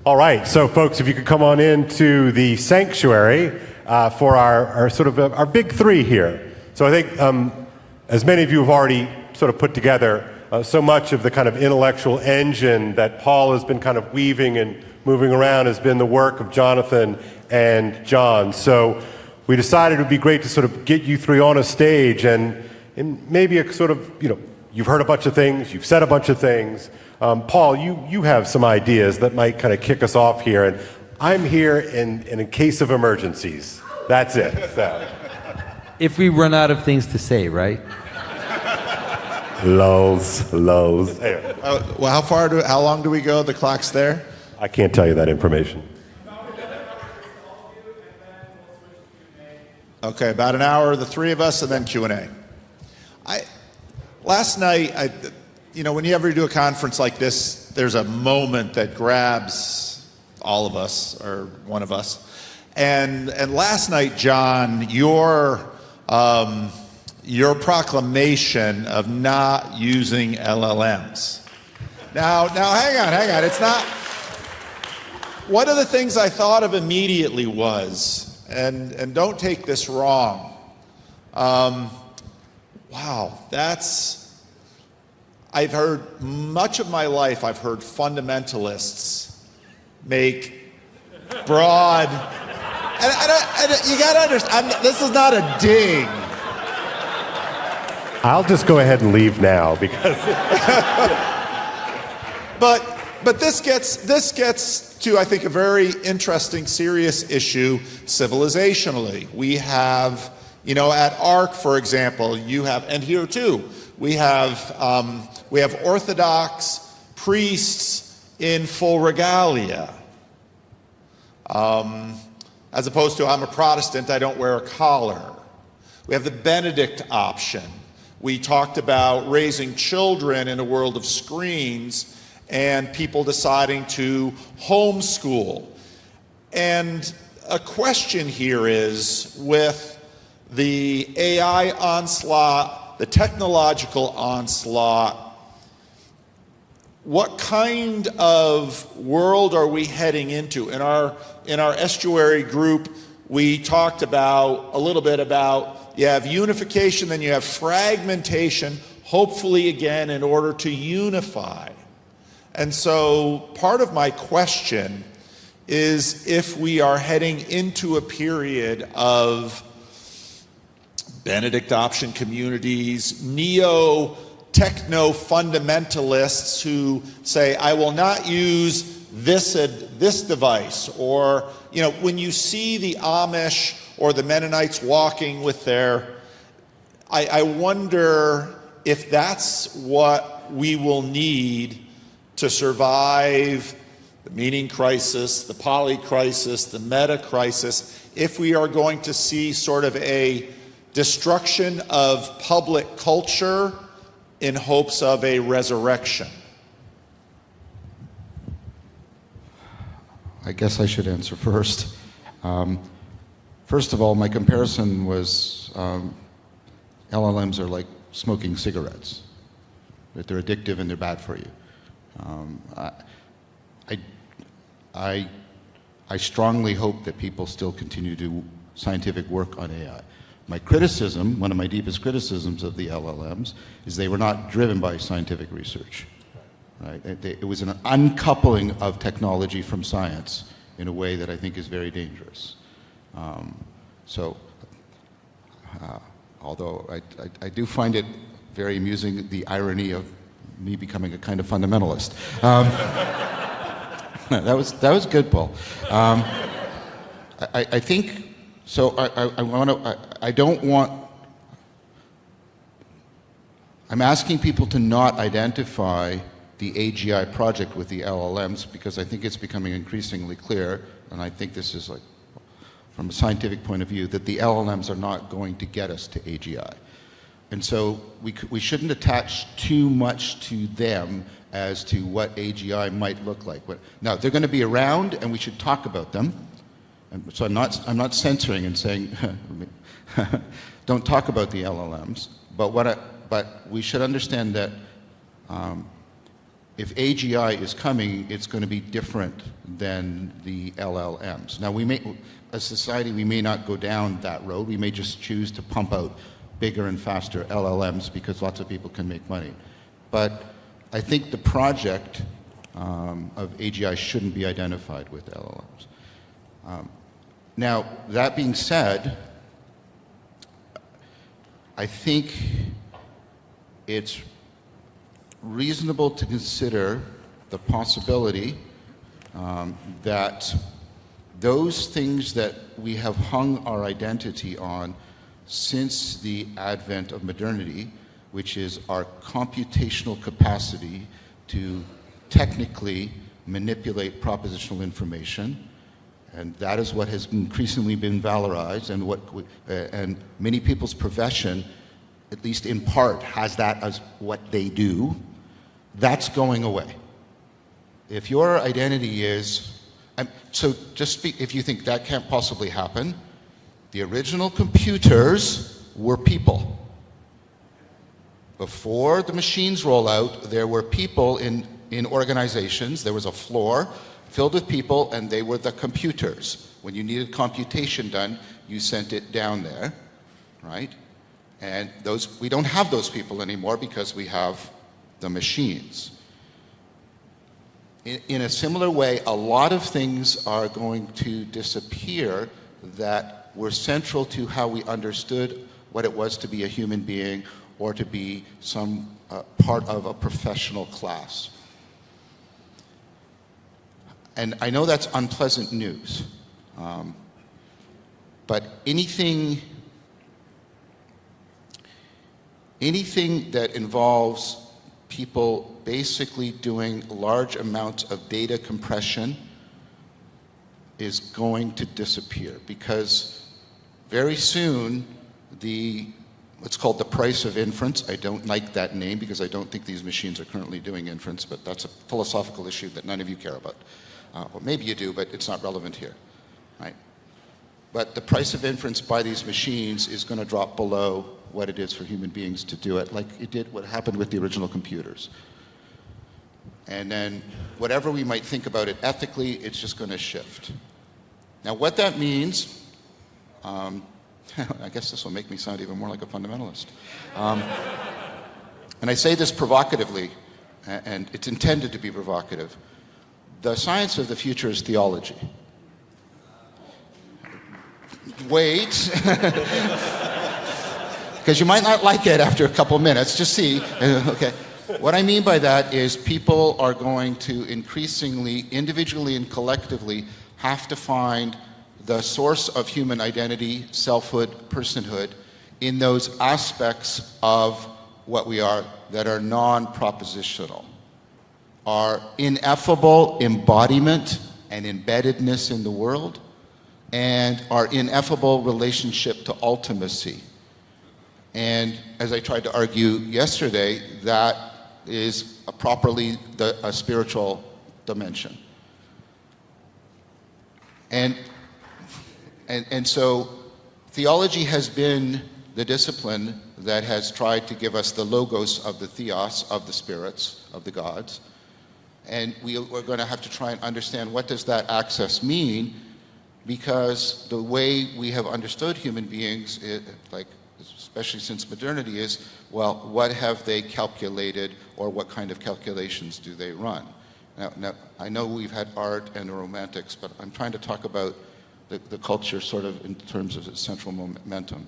All right, so folks, if you could come on into the sanctuary for our sort of our big three here. So I think, as many of you have already sort of put together, so much of the kind of intellectual engine that Paul has been kind of weaving and moving around has been the work of Jonathan and John. So we decided it would be great to sort of get you three on a stage and maybe a sort of, you've heard a bunch of things, you've said a bunch of things. Paul, you have some ideas that might kind of kick us off here, and I'm here in case of emergencies. That's it. So. If we run out of things to say, right? Lows. Anyway. Well, how long do we go? The clock's there? I can't tell you that information. Okay, about an hour, the three of us, and then Q&A. Last night, when you ever do a conference like this, there's a moment that grabs all of us, or one of us. And last night, John, your proclamation of not using LLMs. Now, hang on. It's not. One of the things I thought of immediately was, and don't take this wrong. Wow, I've heard much of my life. I've heard fundamentalists make broad. And you got to understand. This is not a dig. I'll just go ahead and leave now because. But this gets to, I think, a very interesting, serious issue civilizationally. We have, at ARC, for example, and here too, we have Orthodox priests in full regalia. As opposed to, I'm a Protestant, I don't wear a collar. We have the Benedict option. We talked about raising children in a world of screens and people deciding to homeschool. And a question here is, with the AI onslaught, the technological onslaught, what kind of world are we heading into? In our estuary group, we talked a little bit about you have unification, then you have fragmentation, hopefully again in order to unify. And so part of my question is if we are heading into a period of Benedict option communities, neo-techno fundamentalists who say, I will not use this device, or when you see the Amish or the Mennonites walking with I wonder if that's what we will need to survive the meaning crisis, the poly crisis, the meta crisis, if we are going to see sort of a destruction of public culture in hopes of a resurrection. I guess I should answer first. First of all, my comparison was LLMs are like smoking cigarettes. That they're addictive and they're bad for you. I strongly hope that people still continue to do scientific work on AI. My criticism, one of my deepest criticisms of the LLMs, is they were not driven by scientific research. Right? It was an uncoupling of technology from science in a way that I think is very dangerous. Although I do find it very amusing, the irony of me becoming a kind of fundamentalist. That was good, Paul. I think so. I'm asking people to not identify the AGI project with the LLMs because I think it's becoming increasingly clear, and I think this is like, from a scientific point of view, that the LLMs are not going to get us to AGI. And so we shouldn't attach too much to them as to what AGI might look like. Now, they're going to be around, and we should talk about them. And so I'm not censoring and saying, don't talk about the LLMs. But we should understand that if AGI is coming, it's going to be different than the LLMs. Now, as a society, we may not go down that road. We may just choose to pump out bigger and faster LLMs because lots of people can make money. But I think the project of AGI shouldn't be identified with LLMs. Now, that being said, I think it's reasonable to consider the possibility that those things that we have hung our identity on since the advent of modernity, which is our computational capacity to technically manipulate propositional information, and that is what has increasingly been valorized, and many people's profession, at least in part, has that as what they do. That's going away. If your identity is, so just speak, if you think that can't possibly happen, the original computers were people. Before the machines roll out, there were people in organizations. There was a floor filled with people, and they were the computers. When you needed computation done, you sent it down there, right? And we don't have those people anymore because we have the machines. In a similar way, a lot of things are going to disappear that were central to how we understood what it was to be a human being or to be some part of a professional class. And I know that's unpleasant news, but anything that involves people basically doing large amounts of data compression is going to disappear, because very soon what's called the price of inference, I don't like that name because I don't think these machines are currently doing inference, but that's a philosophical issue that none of you care about. Or maybe you do, but it's not relevant here, right? But the price of inference by these machines is going to drop below what it is for human beings to do it, like it did what happened with the original computers. And then whatever we might think about it ethically, it's just going to shift. Now what that means, I guess this will make me sound even more like a fundamentalist. And I say this provocatively, and it's intended to be provocative. The science of the future is theology. Wait. Because you might not like it after a couple minutes. Just see. Okay. What I mean by that is people are going to increasingly, individually and collectively, have to find the source of human identity, selfhood, personhood, in those aspects of what we are that are non-propositional. Our ineffable embodiment and embeddedness in the world, and our ineffable relationship to ultimacy. And as I tried to argue yesterday, that is a spiritual dimension. And so theology has been the discipline that has tried to give us the logos of the theos, of the spirits, of the gods. And we're going to have to try and understand what does that access mean, because the way we have understood human beings, especially since modernity, is, well, what have they calculated, or what kind of calculations do they run? Now I know we've had art and the romantics, but I'm trying to talk about the culture sort of in terms of its central momentum.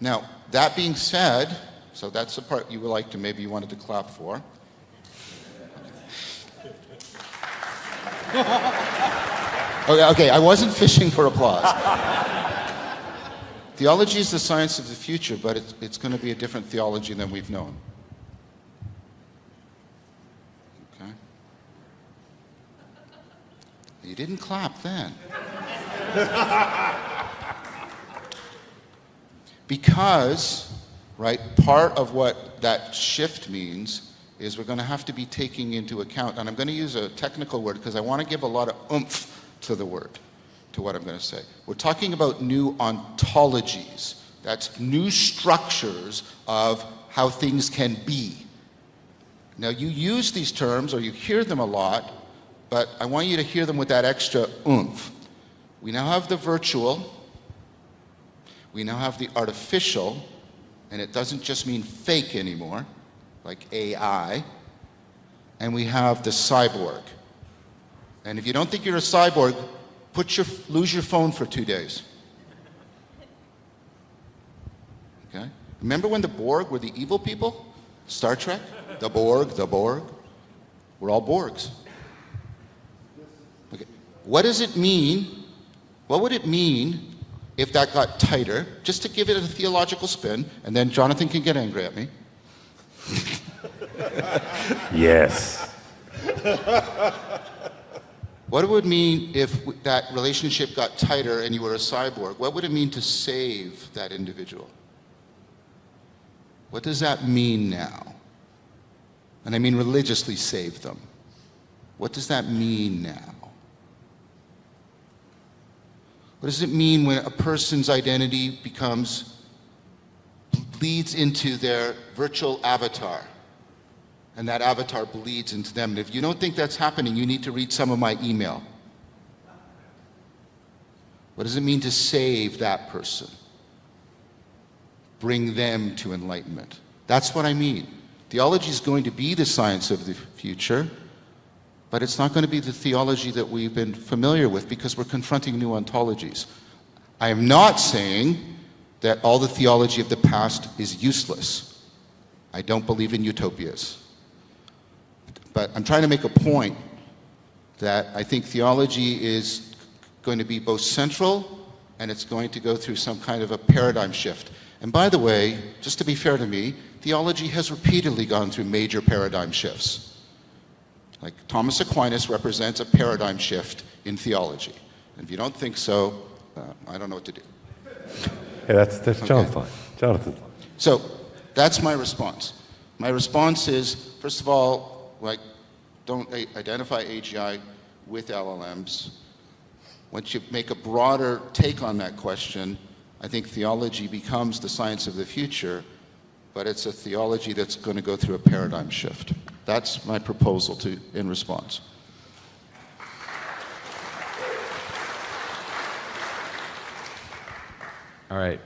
Now, that being said, so that's the part you would like to, maybe you wanted to clap for. Okay, I wasn't fishing for applause. Theology is the science of the future, but it's going to be a different theology than we've known. Okay? You didn't clap then. Because, right, part of what that shift means is we're going to have to be taking into account, and I'm going to use a technical word because I want to give a lot of oomph to the word, to what I'm going to say. We're talking about new ontologies. That's new structures of how things can be. Now, you use these terms, or you hear them a lot, but I want you to hear them with that extra oomph. We now have the virtual, we now have the artificial, and it doesn't just mean fake anymore, like AI, and we have the cyborg. And if you don't think you're a cyborg, lose your phone for 2 days. Okay? Remember when the Borg were the evil people? Star Trek? The Borg, the Borg. We're all Borgs. Okay. What does it mean? What would it mean if that got tighter? Just to give it a theological spin, and then Jonathan can get angry at me. Yes. What it would mean if that relationship got tighter and you were a cyborg? What would it mean to save that individual? What does that mean now? And I mean religiously save them. What does that mean now? What does it mean when a person's identity bleeds into their virtual avatar? And that avatar bleeds into them. And if you don't think that's happening, you need to read some of my email. What does it mean to save that person? Bring them to enlightenment. That's what I mean. Theology is going to be the science of the future, but it's not going to be the theology that we've been familiar with because we're confronting new ontologies. I am not saying that all the theology of the past is useless. I don't believe in utopias. But I'm trying to make a point that I think theology is going to be both central and it's going to go through some kind of a paradigm shift. And by the way, just to be fair to me, theology has repeatedly gone through major paradigm shifts. Like Thomas Aquinas represents a paradigm shift in theology. And if you don't think so, I don't know what to do. Yeah, that's Jonathan's line. Jonathan's line. So that's my response. My response is, first of all, don't identify AGI with LLMs. Once you make a broader take on that question, I think theology becomes the science of the future, but it's a theology that's going to go through a paradigm shift. That's my proposal in response. All right.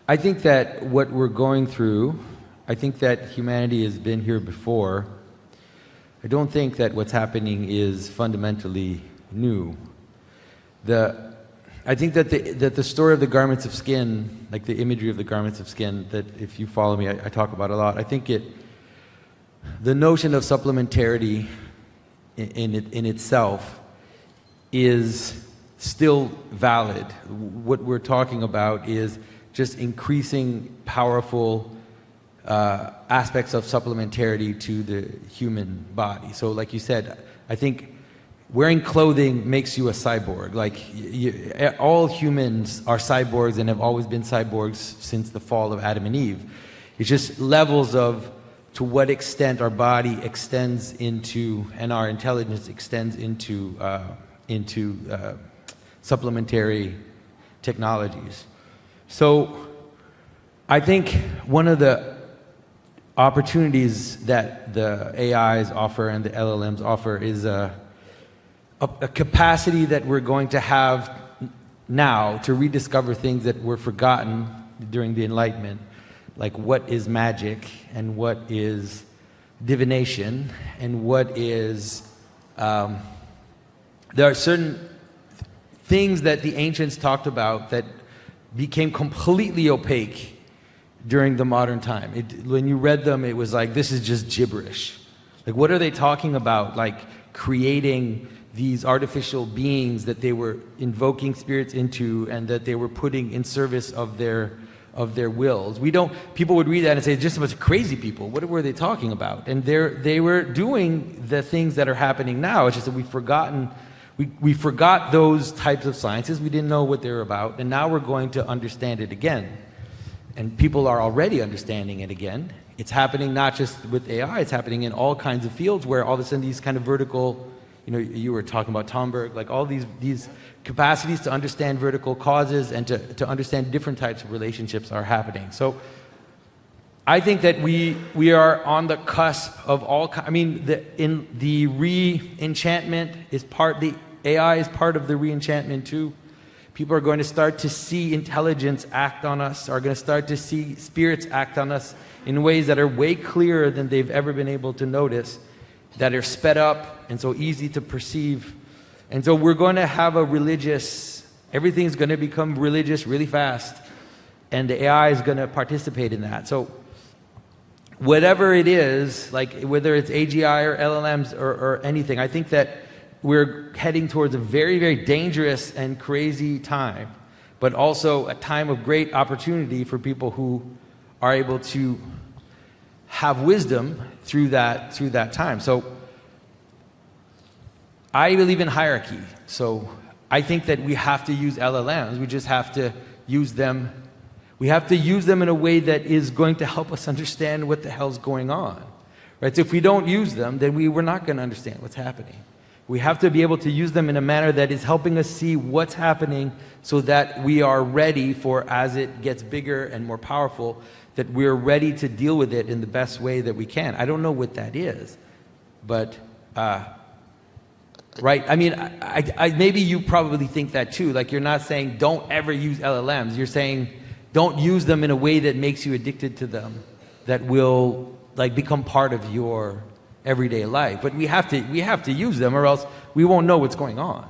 I think that what we're going through, I think that humanity has been here before. I don't think that what's happening is fundamentally new. I think that the story of the garments of skin, like the imagery of the garments of skin, that if you follow me, I talk about a lot. I think the notion of supplementarity in itself is still valid. What we're talking about is just increasing powerful aspects of supplementarity to the human body. So like you said, I think wearing clothing makes you a cyborg. Like all humans are cyborgs and have always been cyborgs since the fall of Adam and Eve. It's just levels of to what extent our body extends into and our intelligence extends into supplementary technologies. So I think one of the opportunities that the AIs offer and the LLMs offer is a capacity that we're going to have now to rediscover things that were forgotten during the Enlightenment, like what is magic and what is divination and what is there are certain things that the ancients talked about that became completely opaque during the modern time. When you read them, it was like, this is just gibberish. Like, what are they talking about? Like creating these artificial beings that they were invoking spirits into and that they were putting in service of their wills. People would read that and say, just a bunch of crazy people. What were they talking about? And they were doing the things that are happening now. It's just that we forgot those types of sciences. We didn't know what they were about. And now we're going to understand it again. And people are already understanding it again. It's happening not just with AI, it's happening in all kinds of fields where all of a sudden these kind of vertical you were talking about Thomberg, like all these capacities to understand vertical causes and to understand different types of relationships are happening. So I think that we are on the cusp of all. The re-enchantment is the AI is part of the re-enchantment too. People are going to start to see intelligence act on us, are going to start to see spirits act on us in ways that are way clearer than they've ever been able to notice, that are sped up and so easy to perceive. And so we're going to have everything's going to become religious really fast, and the AI is going to participate in that. So whatever it is, like whether it's AGI or LLMs or anything, I think that we're heading towards a very, very dangerous and crazy time, but also a time of great opportunity for people who are able to have wisdom through that time. So I believe in hierarchy. So I think that we have to use LLMs. We just have to use them. We have to use them in a way that is going to help us understand what the hell's going on. Right? So if we don't use them, then we're not going to understand what's happening. We have to be able to use them in a manner that is helping us see what's happening so that we are ready for, as it gets bigger and more powerful, that we're ready to deal with it in the best way that we can. I don't know what that is, but, right, I mean, I maybe you probably think that too. Like, you're not saying don't ever use LLMs. You're saying don't use them in a way that makes you addicted to them, that will like become part of your everyday life. But we have to use them, or else we won't know what's going on.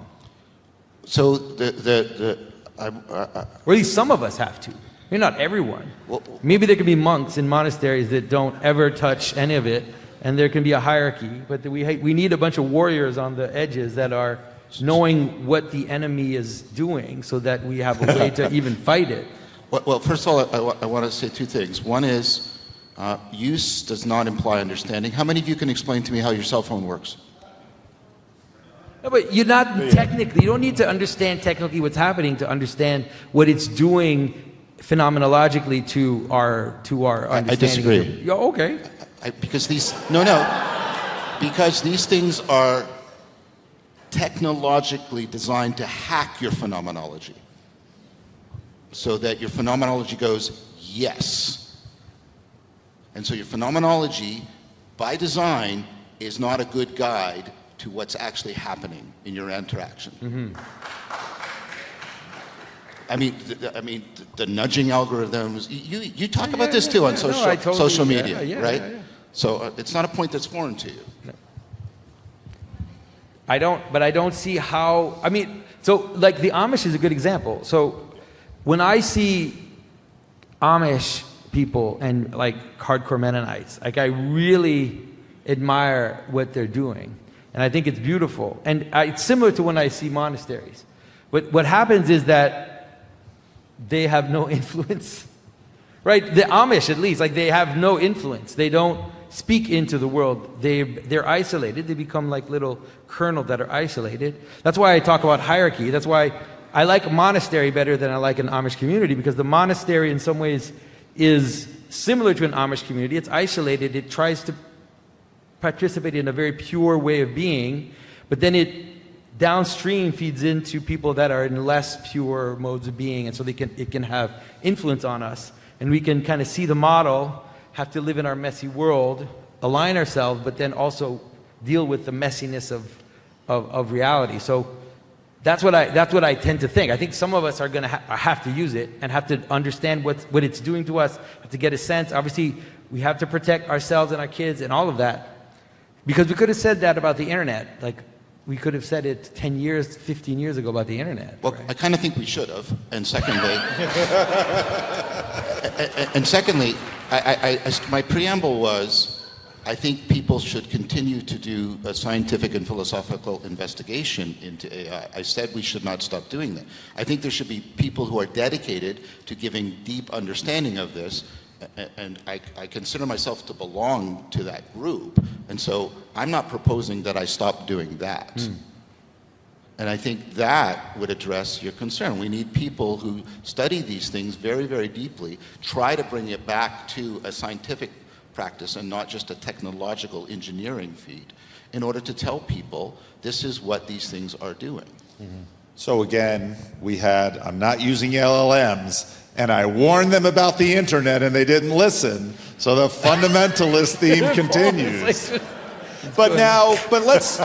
So or at least some of us have to. Maybe not everyone. Well, maybe there could be monks in monasteries that don't ever touch any of it, and there can be a hierarchy. But we need a bunch of warriors on the edges that are knowing what the enemy is doing, so that we have a way to even fight it. Well, first of all, I want to say two things. One is, use does not imply understanding. How many of you can explain to me how your cell phone works? No, but you're not technically, you don't need to understand technically what's happening to understand what it's doing phenomenologically to our understanding. I disagree. Yeah, okay. Because these things are technologically designed to hack your phenomenology, so that your phenomenology goes yes. And so your phenomenology, by design, is not a good guide to what's actually happening in your interaction. Mm-hmm. I mean, the nudging algorithms. You talk about this too on social media, right? Yeah. So it's not a point that's foreign to you. No. I don't see how. I mean, so like the Amish is a good example. So when I see Amish people and like hardcore Mennonites, like I really admire what they're doing, and I think it's beautiful. And it's similar to when I see monasteries. But what happens is that they have no influence, right? The Amish, at least, like they have no influence. They don't speak into the world. They're isolated. They become like little kernels that are isolated. That's why I talk about hierarchy. That's why I like a monastery better than I like an Amish community, because the monastery in some ways is similar to an Amish community. It's isolated. It tries to participate in a very pure way of being, but then it downstream feeds into people that are in less pure modes of being, and so it can have influence on us, and we can kind of see the model, have to live in our messy world, align ourselves, but then also deal with the messiness of reality. So that's what I tend to think. I think some of us are going to have to use it and have to understand what it's doing to us, have to get a sense. Obviously, we have to protect ourselves and our kids and all of that, because we could have said that about the internet. Like, we could have said it 10 years, 15 years ago about the internet. Well, right? I kind of think we should have. And secondly, my preamble was, I think people should continue to do a scientific and philosophical investigation into AI. I said we should not stop doing that. I think there should be people who are dedicated to giving deep understanding of this, and I consider myself to belong to that group. And so I'm not proposing that I stop doing that. And I think that would address your concern. We need people who study these things very, very deeply, try to bring it back to a scientific practice and not just a technological engineering feed. in order to tell people this is what these things are doing. So again, I'm not using LLMs, and I warned them about the internet and they didn't listen. So the fundamentalist theme continues. But let's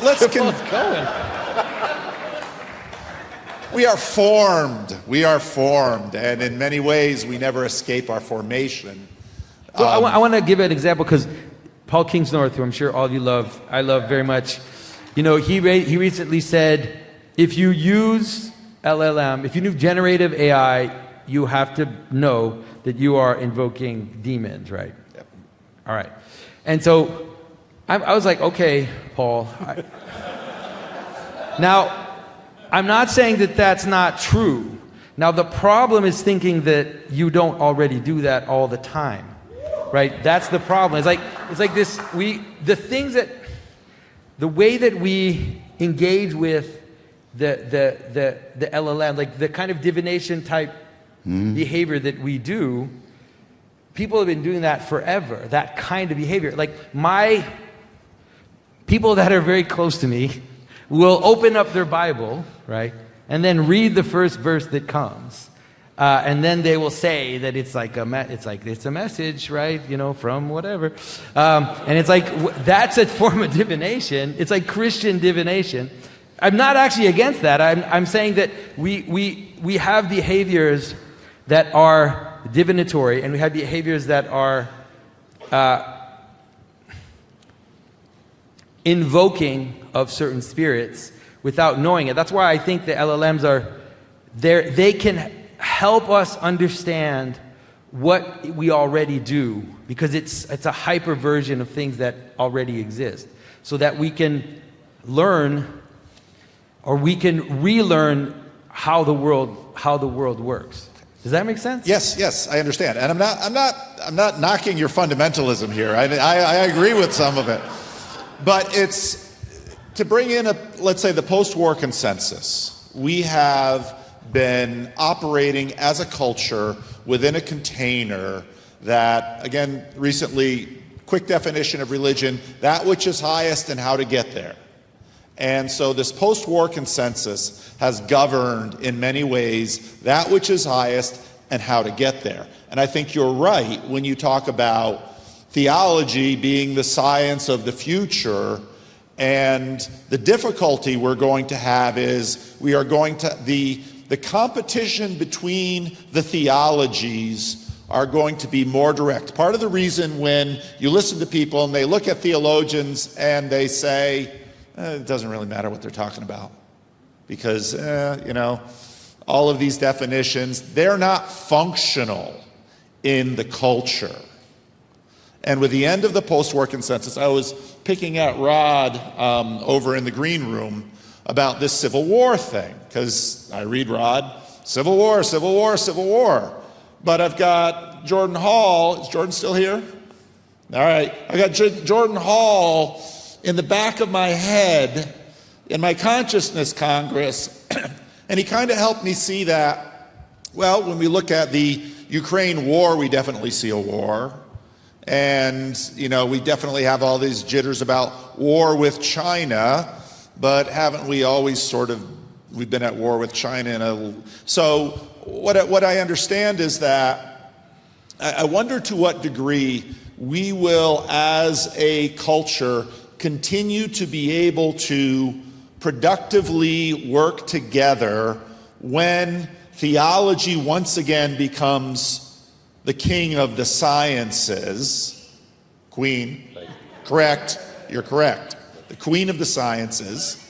we are formed. We are formed, and in many ways, we never escape our formation. So I want to give an example because Paul Kingsnorth, who I'm sure all of you love, I love very much. You know, he recently said, if you use LLM, if you use generative AI, you have to know that you are invoking demons, right? Yep. All right. And so I was like, okay, Paul. Now, I'm not saying that that's not true. Now, the problem is thinking that you don't already do that all the time, right? That's the problem. It's like this, the way that we engage with the LLM, like the kind of divination type behavior that we do, people have been doing that forever, that kind of behavior. Like people that are very close to me will open up their Bible, right, and then read the first verse that comes, and then they will say that it's a message, right, you know, from whatever, and it's like that's a form of divination. It's like Christian divination. I'm not actually against that. I'm saying that we have behaviors that are divinatory, and we have behaviors that are invoking of certain spirits without knowing it. That's why I think the LLMs are there. They can help us understand what we already do, because it's a hyper version of things that already exist, so that we can learn, or we can relearn how the world works. Does that make sense? Yes, I understand, and I'm not knocking your fundamentalism here. I agree with some of it, but it's to bring in let's say the post-war consensus. We have been operating as a culture within a container that, again, recently, quick definition of religion: that which is highest and how to get there. And so this post-war consensus has governed in many ways that which is highest and how to get there. And I think you're right when you talk about theology being the science of the future, and the difficulty we're going to have is the competition between the theologies are going to be more direct. Part of the reason when you listen to people and they look at theologians and they say, it doesn't really matter what they're talking about, because, all of these definitions, they're not functional in the culture. And with the end of the post-war consensus, I was picking at Rod over in the green room about this Civil War thing, because I read Rod, Civil War, Civil War, Civil War. But I've got Jordan Hall. Is Jordan still here? All right. I got Jordan Hall in the back of my head in my consciousness Congress, and he kind of helped me see that, well, when we look at the Ukraine war, we definitely see a war. And, we definitely have all these jitters about war with China, but haven't we always we've been at war with China? So what I understand is that I wonder to what degree we will, as a culture, continue to be able to productively work together when theology once again becomes the king of the sciences. Queen. Correct. You're correct. The queen of the sciences.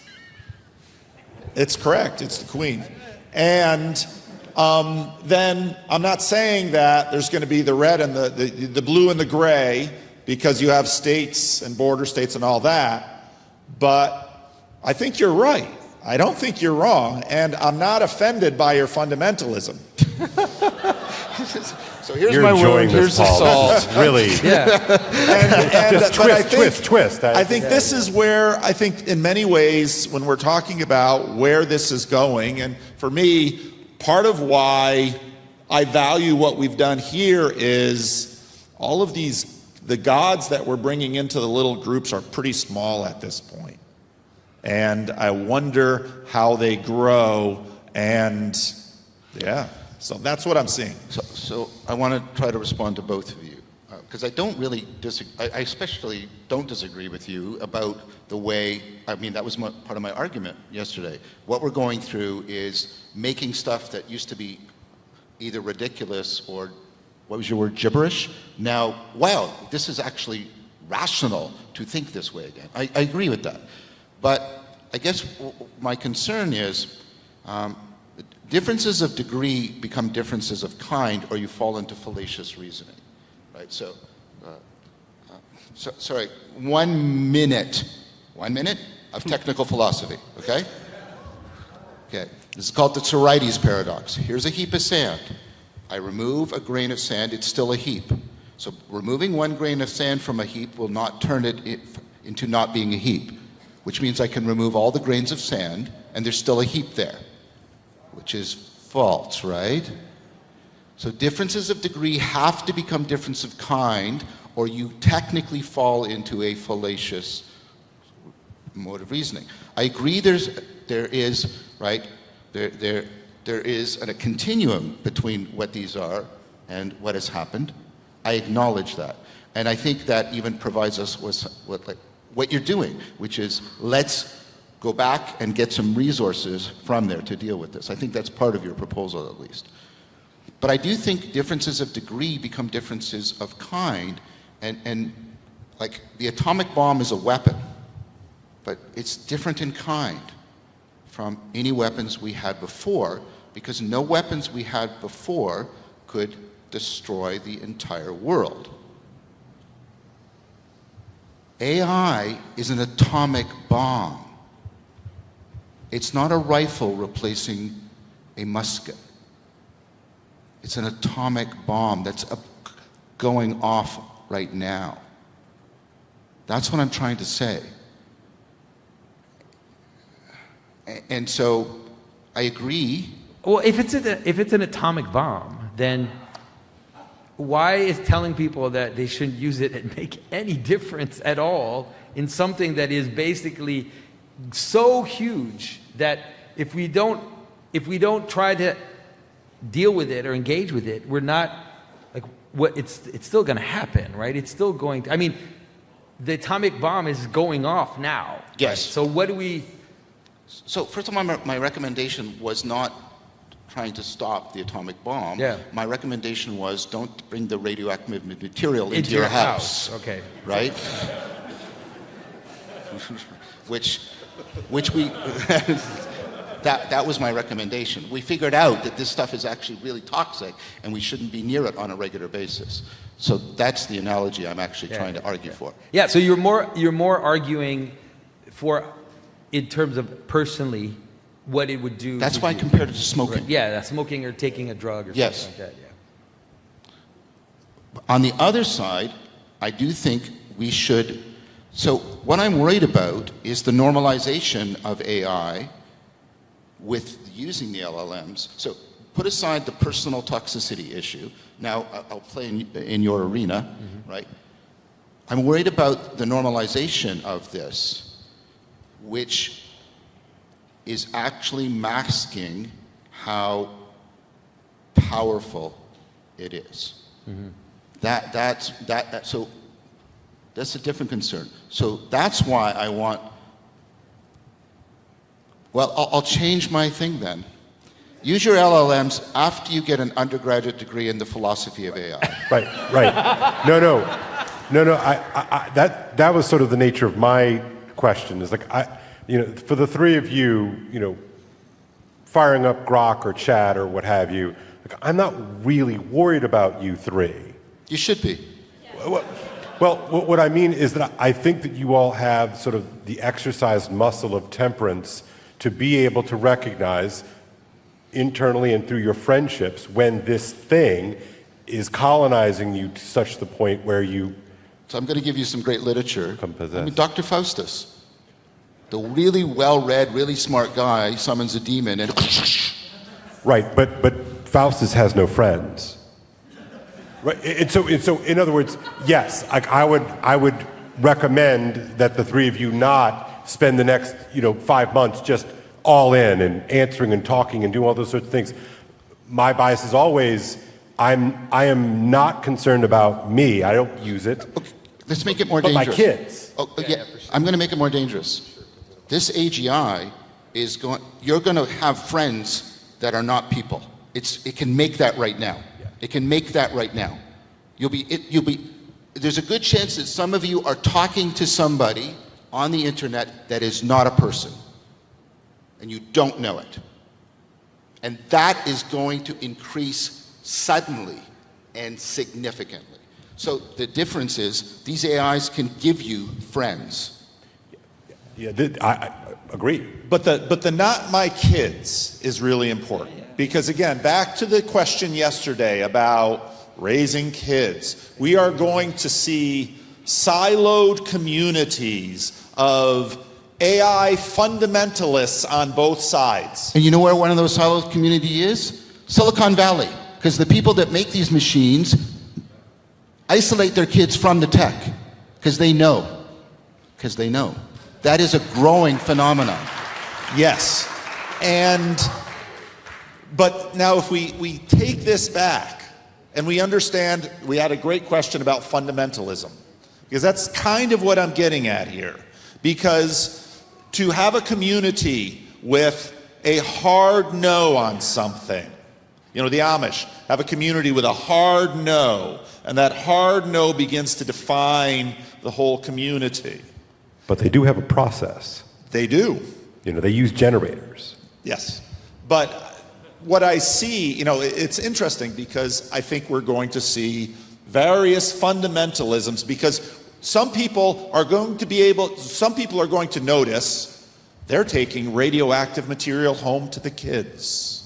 It's correct. It's the queen. And then I'm not saying that there's going to be the red and the blue and the gray, because you have states and border states and all that. But I think you're right. I don't think you're wrong. And I'm not offended by your fundamentalism. So here's You're my enjoying wound, this, here's the Paul. salt. This is really, Just but I think, twist. I think this is where, I think in many ways, when we're talking about where this is going, and for me, part of why I value what we've done here is all of the gods that we're bringing into the little groups are pretty small at this point. And I wonder how they grow, and yeah, so that's what I'm seeing. So I want to try to respond to both of you, because I don't really I especially don't disagree with you about the way, I mean, that was part of my argument yesterday. What we're going through is making stuff that used to be either ridiculous or, what was your word, gibberish? Now, wow, this is actually rational to think this way again. I agree with that. But I guess my concern is differences of degree become differences of kind, or you fall into fallacious reasoning, right? So, sorry, 1 minute of technical philosophy, okay? Okay, this is called the Tsiraides paradox. Here's a heap of sand. I remove a grain of sand, it's still a heap. So removing 1 grain of sand from a heap will not turn it into not being a heap, which means I can remove all the grains of sand and there's still a heap there, which is false, right? So differences of degree have to become difference of kind, or you technically fall into a fallacious mode of reasoning. I agree there is, right, there is a continuum between what these are and what has happened. I acknowledge that. And I think that even provides us with what you're doing, which is let's go back and get some resources from there to deal with this. I think that's part of your proposal, at least. But I do think differences of degree become differences of kind, and like the atomic bomb is a weapon, but it's different in kind from any weapons we had before, because no weapons we had before could destroy the entire world. AI is an atomic bomb. It's not a rifle replacing a musket. It's an atomic bomb that's going off right now. That's what I'm trying to say. And so I agree. Well, if it's an atomic bomb, then why is telling people that they shouldn't use it and make any difference at all in something that is basically so huge that if we don't try to deal with it or engage with it, we're not like it's still going to happen, right? It's still going to, I mean, the atomic bomb is going off now. Yes. Right? So what do we? So first of all, my recommendation was not trying to stop the atomic bomb. Yeah. My recommendation was don't bring the radioactive material into your house. Okay. Right? which we that was my recommendation. We figured out that this stuff is actually really toxic and we shouldn't be near it on a regular basis. So that's the analogy I'm actually trying to argue for. Yeah, so you're more arguing for, in terms of personally, what it would do. That's why I compared it to smoking. Right. Yeah, smoking or taking a drug or Yes. something like that. Yeah. On the other side, I do think we should. So what I'm worried about is the normalization of AI with using the LLMs. So put aside the personal toxicity issue. Now I'll play in your arena, right? I'm worried about the normalization of this, which is actually masking how powerful it is. So that's a different concern. So that's why I want. Well, I'll change my thing then. Use your LLMs after you get an undergraduate degree in the philosophy of AI. Right. No. That was sort of the nature of my question. Is like for the three of you, firing up Grok or Chat or what have you. Like, I'm not really worried about you three. You should be. Well, what I mean is that I think that you all have sort of the exercised muscle of temperance to be able to recognize internally and through your friendships when this thing is colonizing you to such the point where you... So I'm going to give you some great literature. Become possessed. Dr. Faustus, the really well-read, really smart guy summons a demon and... Right, but Faustus has no friends. Right, and so in other words, yes, I would recommend that the three of you not spend the next 5 months just all in and answering and talking and doing all those sorts of things. My bias is always I am not concerned about me. I don't use it. Okay, let's make it more But dangerous. my kids. Oh, yeah, I'm going to make it more dangerous. This AGI is going. You're going to have friends that are not people. It can make that right now. Yeah. It can make that right now. You'll be. There's a good chance that some of you are talking to somebody on the internet that is not a person, and you don't know it. And that is going to increase suddenly and significantly. So the difference is these AIs can give you friends. Yeah, I agree. But the not my kids is really important. Because again, back to the question yesterday about raising kids, we are going to see siloed communities of AI fundamentalists on both sides. And you know where one of those siloed community is? Silicon Valley. Because the people that make these machines isolate their kids from the tech. Because they know. Because they know. That is a growing phenomenon. Yes. But now if we take this back and we understand, we had a great question about fundamentalism. Because that's kind of what I'm getting at here. Because to have a community with a hard no on something, the Amish have a community with a hard no, and that hard no begins to define the whole community. But they do have a process. They do. They use generators. Yes. But what I see, it's interesting because I think we're going to see various fundamentalisms because some people are going to notice they're taking radioactive material home to the kids.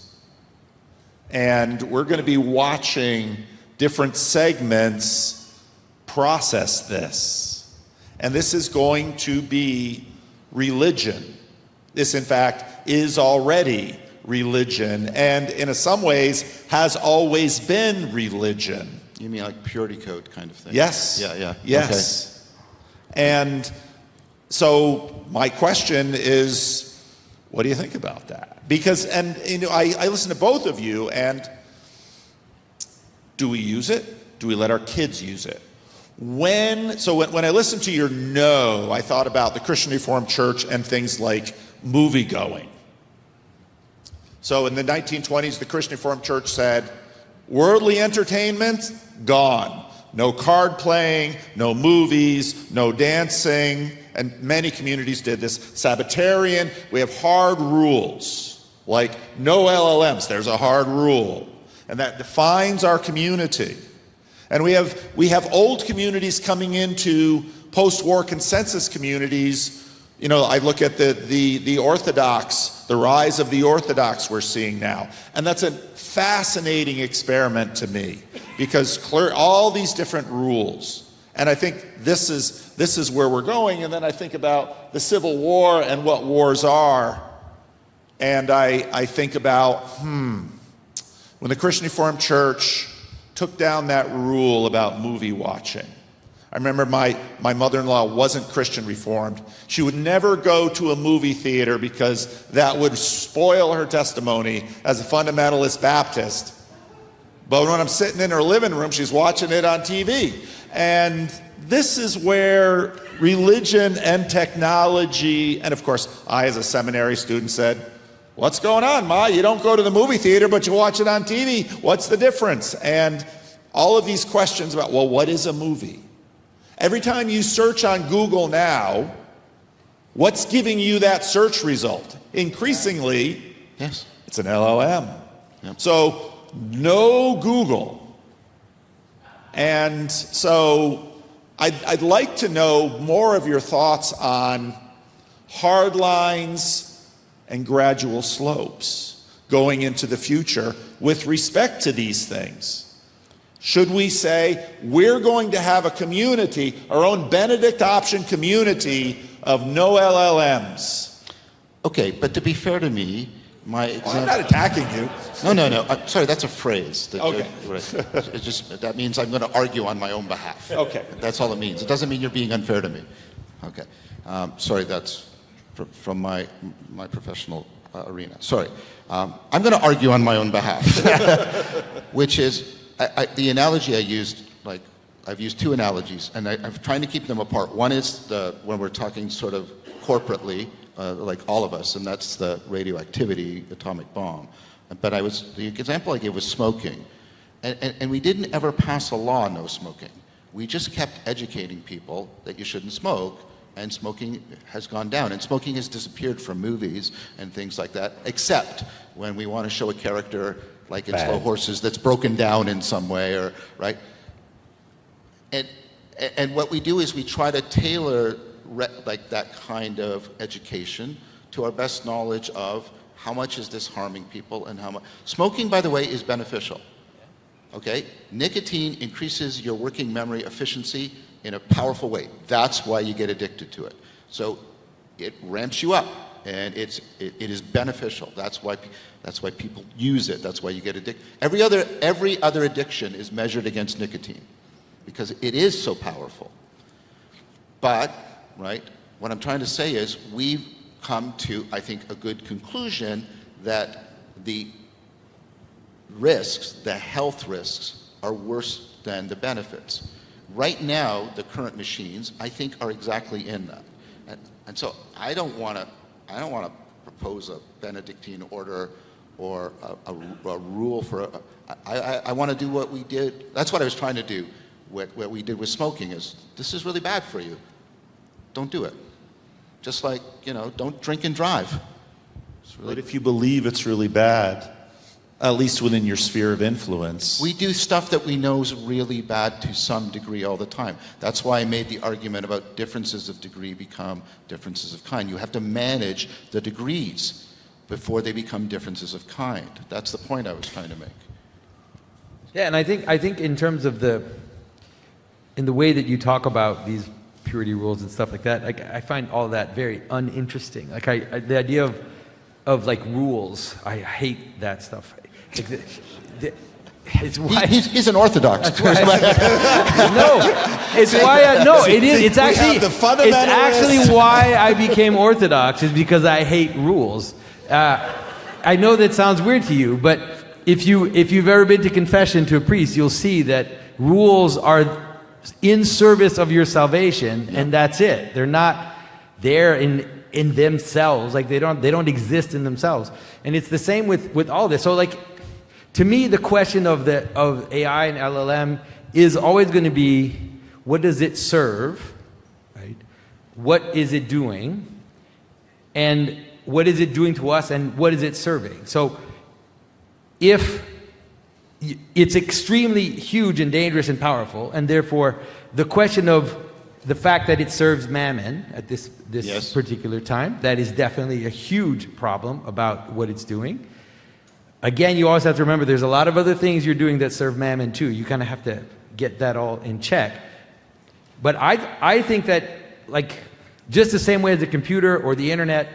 And we're going to be watching different segments process this. And this is going to be religion. This, in fact, is already religion, and in some ways has always been religion. You mean like purity code kind of thing? Yes. Yeah. Yes. Okay. And so my question is, what do you think about that? Because, I listen to both of you, and do we use it? Do we let our kids use it? When I listened to your no, I thought about the Christian Reformed Church and things like movie going. So in the 1920s, the Christian Reformed Church said, worldly entertainment, gone. No card playing, no movies, no dancing, and many communities did this. Sabbatarian, we have hard rules, like no LLMs, there's a hard rule. And that defines our community. And we have old communities coming into post-war consensus communities. I look at the Orthodox, the rise of the Orthodox we're seeing now. And that's a fascinating experiment to me because all these different rules. And I think this is where we're going. And then I think about the Civil War and what wars are. And I think about, when the Christian Reformed Church took down that rule about movie watching. I remember my mother-in-law wasn't Christian Reformed. She would never go to a movie theater because that would spoil her testimony as a fundamentalist Baptist. But when I'm sitting in her living room, she's watching it on TV. And this is where religion and technology, and of course, I as a seminary student said, what's going on, Ma? You don't go to the movie theater, but you watch it on TV. What's the difference? And all of these questions about, well, what is a movie? Every time you search on Google now, what's giving you that search result? Increasingly, yes, it's an LLM. Yep. So, no Google. And so, I'd like to know more of your thoughts on hard lines and gradual slopes going into the future with respect to these things. Should we say, we're going to have a community, our own Benedict option community of no LLMs? Okay, but to be fair to me, my example... I'm not attacking you. No. Sorry, that's a phrase. Okay. That means I'm going to argue on my own behalf. Okay. That's all it means. It doesn't mean you're being unfair to me. Okay. Sorry, that's from my professional arena. Sorry. I'm going to argue on my own behalf, which is the analogy I used, like, I've used two analogies, and I'm trying to keep them apart. One is when we're talking sort of corporately, like all of us, and that's the radioactivity atomic bomb. But the example I gave was smoking. And we didn't ever pass a law, no smoking. We just kept educating people that you shouldn't smoke, and smoking has gone down. And smoking has disappeared from movies and things like that, except when we want to show a character, like in Slow Horses, that's broken down in some way, or right? And what we do is we try to tailor like that kind of education to our best knowledge of how much is this harming people and how much. Smoking, by the way, is beneficial. Okay? Nicotine increases your working memory efficiency in a powerful way. That's why you get addicted to it. So it ramps you up, and it is beneficial. That's why people use it. That's why you get addicted. Every other addiction is measured against nicotine because it is so powerful. But, right, what I'm trying to say is we've come to, I think, a good conclusion that the risks, the health risks, are worse than the benefits. Right now, the current machines, I think, are exactly in that. And so I don't want to propose a Benedictine order or a rule for. I want to do what we did. That's what I was trying to do. What we did with smoking is, this is really bad for you. Don't do it. Just like, don't drink and drive. But if you believe it's really bad, at least within your sphere of influence. We do stuff that we know is really bad to some degree all the time. That's why I made the argument about differences of degree become differences of kind. You have to manage the degrees before they become differences of kind. That's the point I was trying to make. Yeah, and I think in terms of in the way that you talk about these purity rules and stuff like that, like, I find all that very uninteresting. Like the idea of like rules, I hate that stuff. Like it's why he's an Orthodox. No, it's why it is. It's actually why I became Orthodox, is because I hate rules. I know that sounds weird to you, but if you've ever been to confession to a priest, you'll see that rules are in service of your salvation, and that's it. They're not there in themselves. Like they don't exist in themselves. And it's the same with all this. So like, to me, the question of AI and LLM is always going to be, what does it serve, right? What is it doing? And what is it doing to us, and what is it serving? So if it's extremely huge and dangerous and powerful, and therefore the question of the fact that it serves mammon at this Yes. particular time, that is definitely a huge problem about what it's doing. Again, you always have to remember there's a lot of other things you're doing that serve mammon too. You kind of have to get that all in check. But I think that, like, just the same way as the computer or the internet,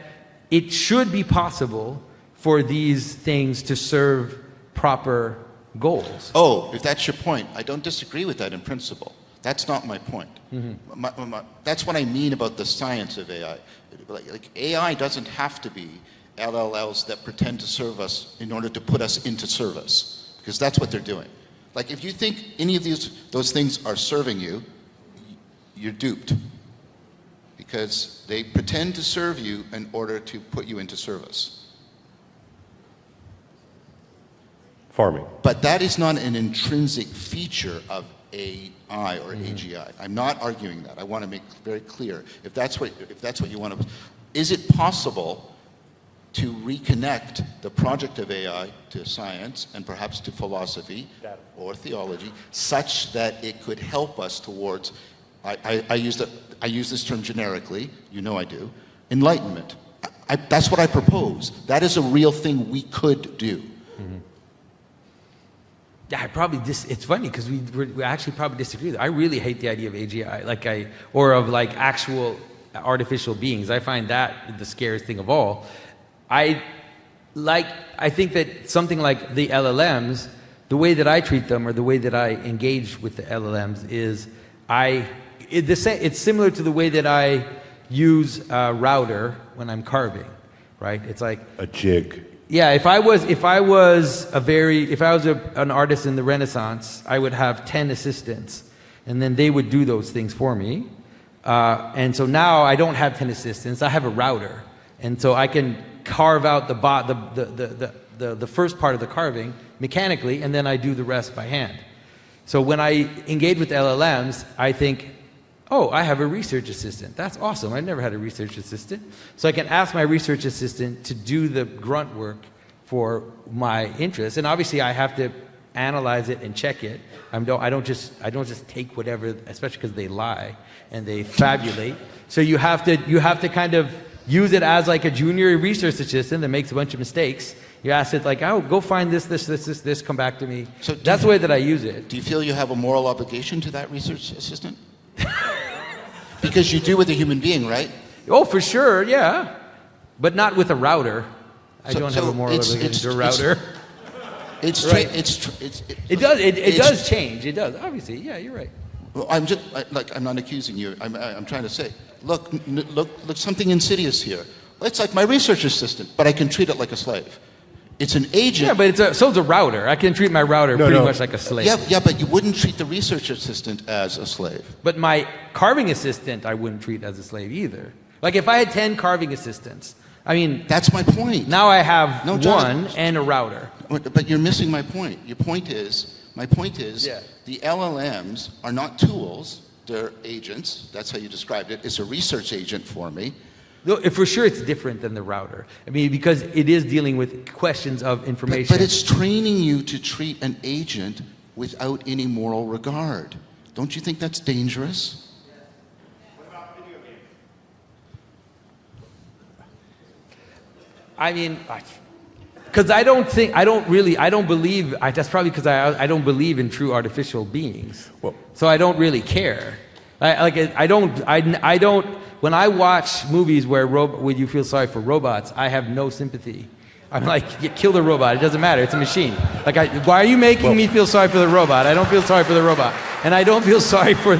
it should be possible for these things to serve proper goals. Oh, if that's your point, I don't disagree with that in principle. That's not my point. Mm-hmm. That's what I mean about the science of AI. Like AI doesn't have to be LLMs that pretend to serve us in order to put us into service, because that's what they're doing. Like, if you think any of those things are serving you, you're duped, because they pretend to serve you in order to put you into service. Farming. But that is not an intrinsic feature of AI or AGI. I'm not arguing that. I want to make very clear. If that's what you want to, is it possible to reconnect the project of AI to science and perhaps to philosophy or theology, such that it could help us towards, I use this term generically, I do, enlightenment. That's what I propose. That is a real thing we could do. Mm-hmm. Yeah, it's funny because we actually probably disagree. I really hate the idea of AGI, or of like actual artificial beings. I find that the scariest thing of all. I think that something like the LLMs, the way that I treat them, or the way that I engage with the LLMs, is it's similar to the way that I use a router when I'm carving, right? It's like A jig. yeah. If I was an artist in the Renaissance, I would have 10 assistants, and then they would do those things for me. And so now I don't have 10 assistants. I have a router, and so I can carve out the first part of the carving mechanically, and then I do the rest by hand. So when I engage with LLMs, I think, oh, I have a research assistant. That's awesome. I've never had a research assistant. So I can ask my research assistant to do the grunt work for my interests. And obviously I have to analyze it and check it. I don't just take whatever, especially because they lie and they fabulate. So you have to kind of use it as like a junior research assistant that makes a bunch of mistakes. You ask it like, oh, go find this, come back to me. So that's the way that I use it. Do you feel you have a moral obligation to that research assistant? Because you do with a human being, right? Oh, for sure, yeah. But not with a router. I don't have a moral obligation to a router. It does change. It does, obviously. Yeah, you're right. Well, I'm not accusing you. I'm trying to say, look, something insidious here. It's like my research assistant, but I can treat it like a slave. It's an agent. Yeah, but so is a router. I can treat my router pretty much like a slave. Yeah, but you wouldn't treat the research assistant as a slave. But my carving assistant, I wouldn't treat as a slave either. Like if I had 10 carving assistants, I mean... That's my point. Now I have one and a router. But you're missing my point. My point is, the LLMs are not tools, they're agents. That's how you described it. It's a research agent for me. No, for sure it's different than the router. I mean, because it is dealing with questions of information. But it's training you to treat an agent without any moral regard. Don't you think that's dangerous? What about video games? I mean, because that's probably because I don't believe in true artificial beings. Well, so I don't really care. I don't, when I watch movies where you feel sorry for robots, I have no sympathy. I'm like, kill the robot, it doesn't matter, it's a machine. Like, why are you making me feel sorry for the robot? I don't feel sorry for the robot. And I don't feel sorry for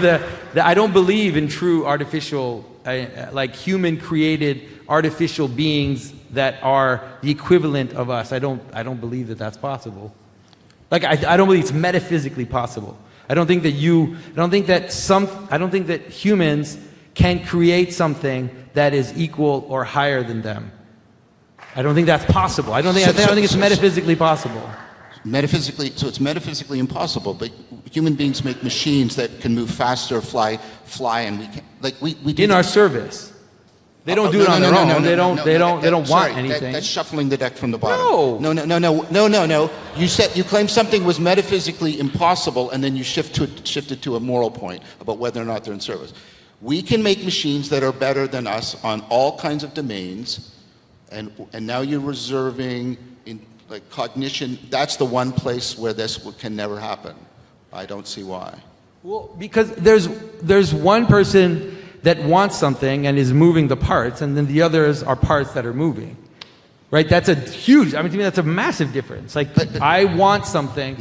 I don't believe in true artificial, like human-created artificial beings that are the equivalent of us. I don't believe that that's possible. Like, I don't believe it's metaphysically possible. I don't think that humans can create something that is equal or higher than them. I don't think that's possible. I don't think it's metaphysically possible. So it's metaphysically impossible, but human beings make machines that can move faster, fly, and we can, like we do in our service. They don't do it on their own. They don't want anything. That's shuffling the deck from the bottom. No. You claimed something was metaphysically impossible, and then you shifted to a moral point about whether or not they're in service. We can make machines that are better than us on all kinds of domains, and now you're reserving in like cognition. That's the one place where this can never happen. I don't see why. Well, because there's one person that wants something and is moving the parts, and then the others are parts that are moving. Right? That's a huge, to me that's a massive difference. Like, I want something.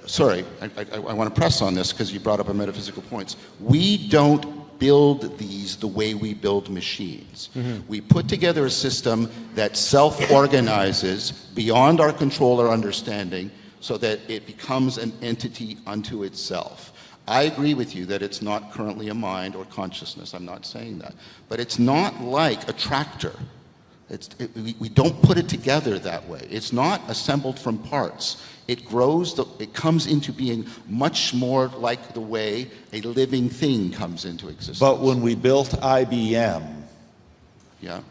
Sorry, I want to press on this because you brought up a metaphysical points. We don't build these the way we build machines. Mm-hmm. We put together a system that self-organizes beyond our control or understanding so that it becomes an entity unto itself. I agree with you that it's not currently a mind or consciousness. I'm not saying that. But it's not like a tractor. We don't put it together that way. It's not assembled from parts. It grows, it comes into being much more like the way a living thing comes into existence. But when we built IBM,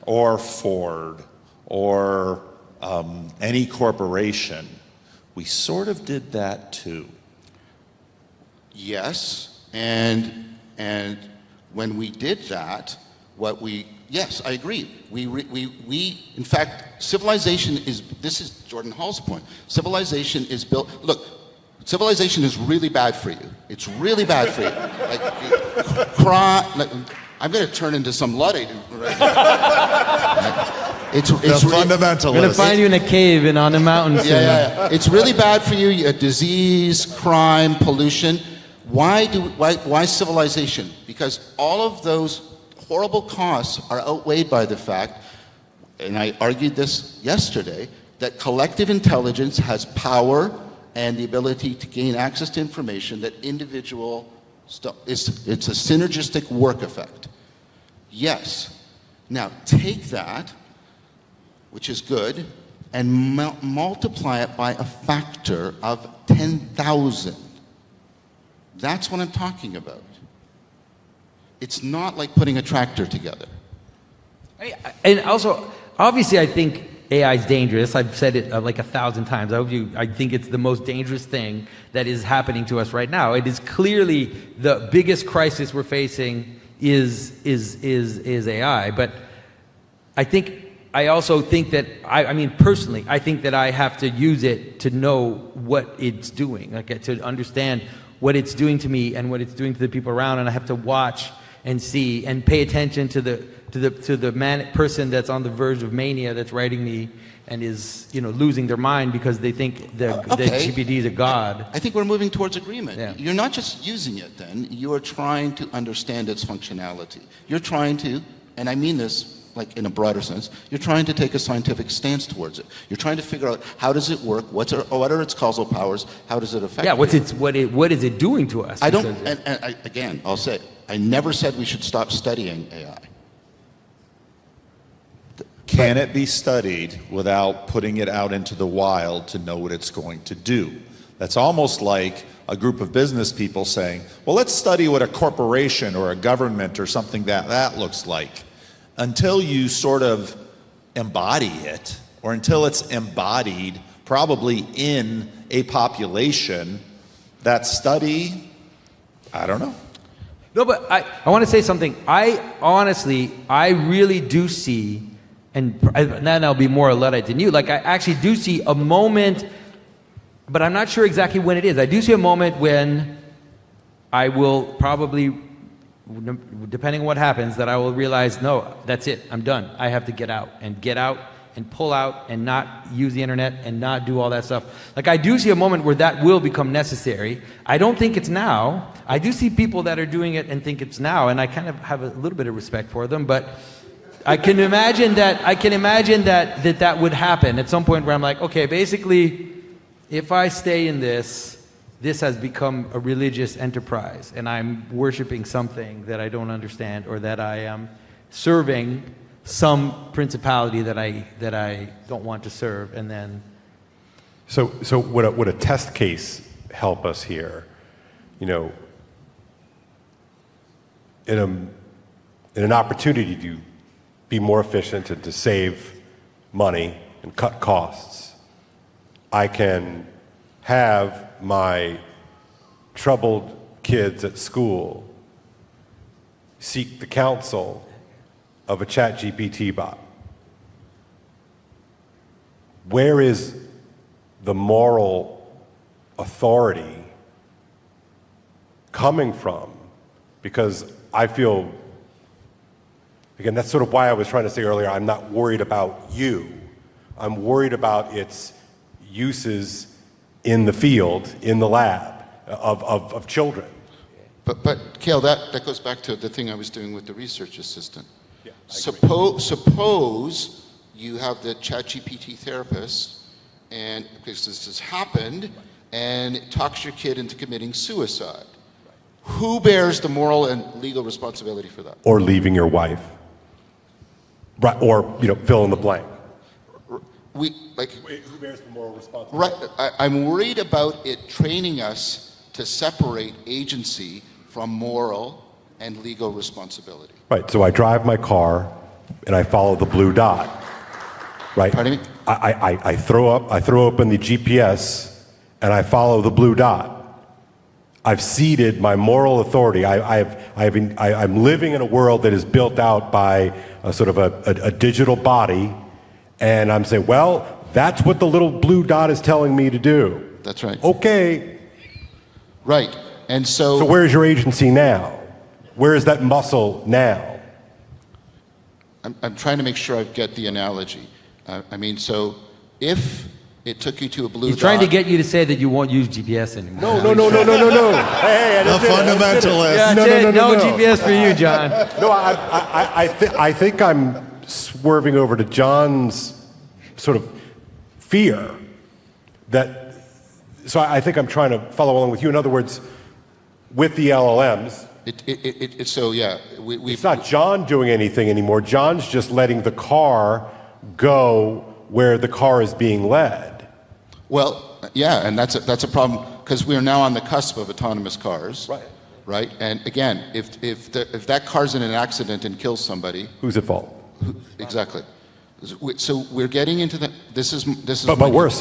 or Ford, or any corporation, we sort of did that too. Yes, and when we did that, yes, I agree. In fact, civilization this is Jordan Hall's point. Civilization is built, look, civilization is really bad for you. It's really bad for you. I'm going to turn into some Luddite right now. It's fundamentalist. I'm going to find you in a cave on a mountain soon. Yeah. It's really bad for you. Disease, crime, pollution. Why civilization? Because all of those horrible costs are outweighed by the fact, and I argued this yesterday, that collective intelligence has power and the ability to gain access to information that it's a synergistic work effect. Yes. Now take that, which is good, and multiply it by a factor of 10,000. That's what I'm talking about. It's not like putting a tractor together. And also, obviously, I think AI is dangerous. I've said it like 1,000 times. I think it's the most dangerous thing that is happening to us right now. It is clearly the biggest crisis we're facing is AI. But I also think that, I mean, personally, I think that I have to use it to know what it's doing, like to understand what it's doing to me and what it's doing to the people around, and I have to watch and see and pay attention to the person that's on the verge of mania, that's writing me and is, losing their mind because they think the GPT is a god. I think we're moving towards agreement. Yeah. You're not just using it then, you are trying to understand its functionality. You're trying to, and I mean this like in a broader sense, you're trying to take a scientific stance towards it. You're trying to figure out, how does it work? What are its causal powers? How does it affect Yeah, you? what is it doing to us? Again, I'll say, I never said we should stop studying AI. Can it be studied without putting it out into the wild to know what it's going to do? That's almost like a group of business people saying, well, let's study what a corporation or a government or something that looks like. Until you sort of embody it, or until it's embodied probably in a population, that study, I don't know. No, but I want to say something. I really do see, and then I'll be more a Luddite than you, like I actually do see a moment, but I'm not sure exactly when it is. I do see a moment when I will probably, depending on what happens, that I will realize, no, that's it, I'm done. I have to get out and pull out and not use the internet and not do all that stuff. Like I do see a moment where that will become necessary. I don't think it's now. I do see people that are doing it and think it's now, and I kind of have a little bit of respect for them, but I can imagine that would happen at some point where I'm like, okay, basically, if I stay in this has become a religious enterprise, and I'm worshiping something that I don't understand, or that I am serving some principality that I don't want to serve, and then. So would a test case help us here? In an opportunity to be more efficient and to save money and cut costs, I can have my troubled kids at school seek the counsel of a ChatGPT bot. Where is the moral authority coming from? Because I feel, again, that's sort of why I was trying to say earlier, I'm not worried about you. I'm worried about its uses in the field, in the lab, of children. But Cale, that goes back to the thing I was doing with the research assistant. Yeah, Suppose you have the ChatGPT therapist, and because this has happened, and it talks your kid into committing suicide. Who bears the moral and legal responsibility for that? Or leaving your wife. Right, or, fill in the blank. Who bears the moral responsibility? Right, I'm worried about it training us to separate agency from moral and legal responsibility. Right, so I drive my car and I follow the blue dot, right? Pardon me? I throw open the GPS and I follow the blue dot. I've ceded my moral authority. I'm living in a world that is built out by a sort of a digital body, and I'm saying, well, that's what the little blue dot is telling me to do. That's right. Okay. Right, and So where's your agency now? Where is that muscle now? I'm trying to make sure I get the analogy. So if it took you to a blue He's trying to dot. get you to say that you won't use GPS anymore. No. Hey, I The just did it. fundamentalist. Yeah, No, that's no, it. no, No no. GPS for you, John. No, I think I'm swerving over to John's sort of fear that. So I think I'm trying to follow along with you. In other words, with the LLMs, So yeah, it's not John doing anything anymore. John's just letting the car go where the car is being led. well, yeah, and that's a problem because we are now on the cusp of autonomous cars. Right. Right. And again, if that car's in an accident and kills somebody, Who's at fault? exactly. So we're getting into the. This is. But worse.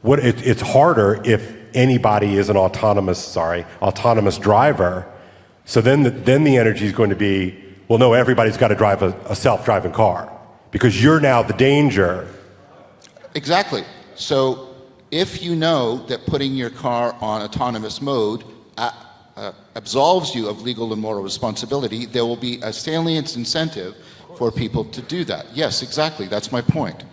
What it's harder if anybody is an autonomous driver. So then the energy is going to be, well, no, everybody's got to drive a self-driving car because you're now the danger. Exactly. So if you know that putting your car on autonomous mode absolves you of legal and moral responsibility, there will be a salient incentive for people to do that. Yes, exactly. That's my point.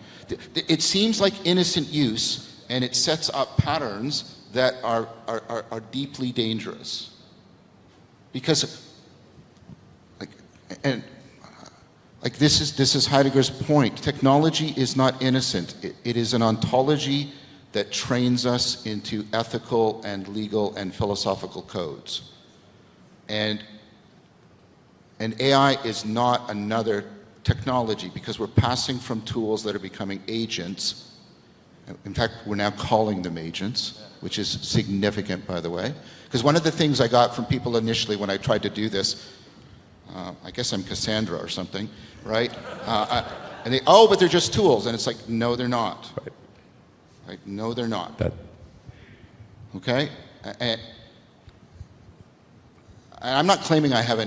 It seems like innocent use, and it sets up patterns that are deeply dangerous. Because, this is Heidegger's point. Technology is not innocent. It is an ontology that trains us into ethical and legal and philosophical codes. And AI is not another technology because we're passing from tools that are becoming agents. In fact, we're now calling them agents, which is significant, by the way. Because one of the things I got from people initially when I tried to do this, I guess I'm Cassandra or something, right? And they, but they're just tools. And it's like, no, they're not. Right. Right? No, they're not. That, Okay? And I'm not claiming I have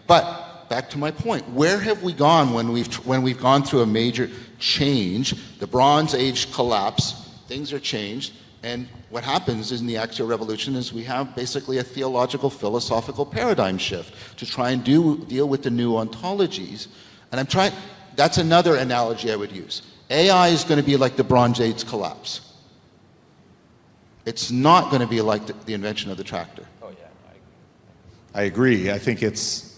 but back to my point, where have we gone when we've gone through a major change? The Bronze Age collapse, things are changed, and what happens in the Axial Revolution is we have basically a theological, philosophical paradigm shift to try and deal with the new ontologies. And that's another analogy I would use. AI is going to be like the Bronze Age collapse. It's not going to be like the invention of the tractor. I agree. I think it's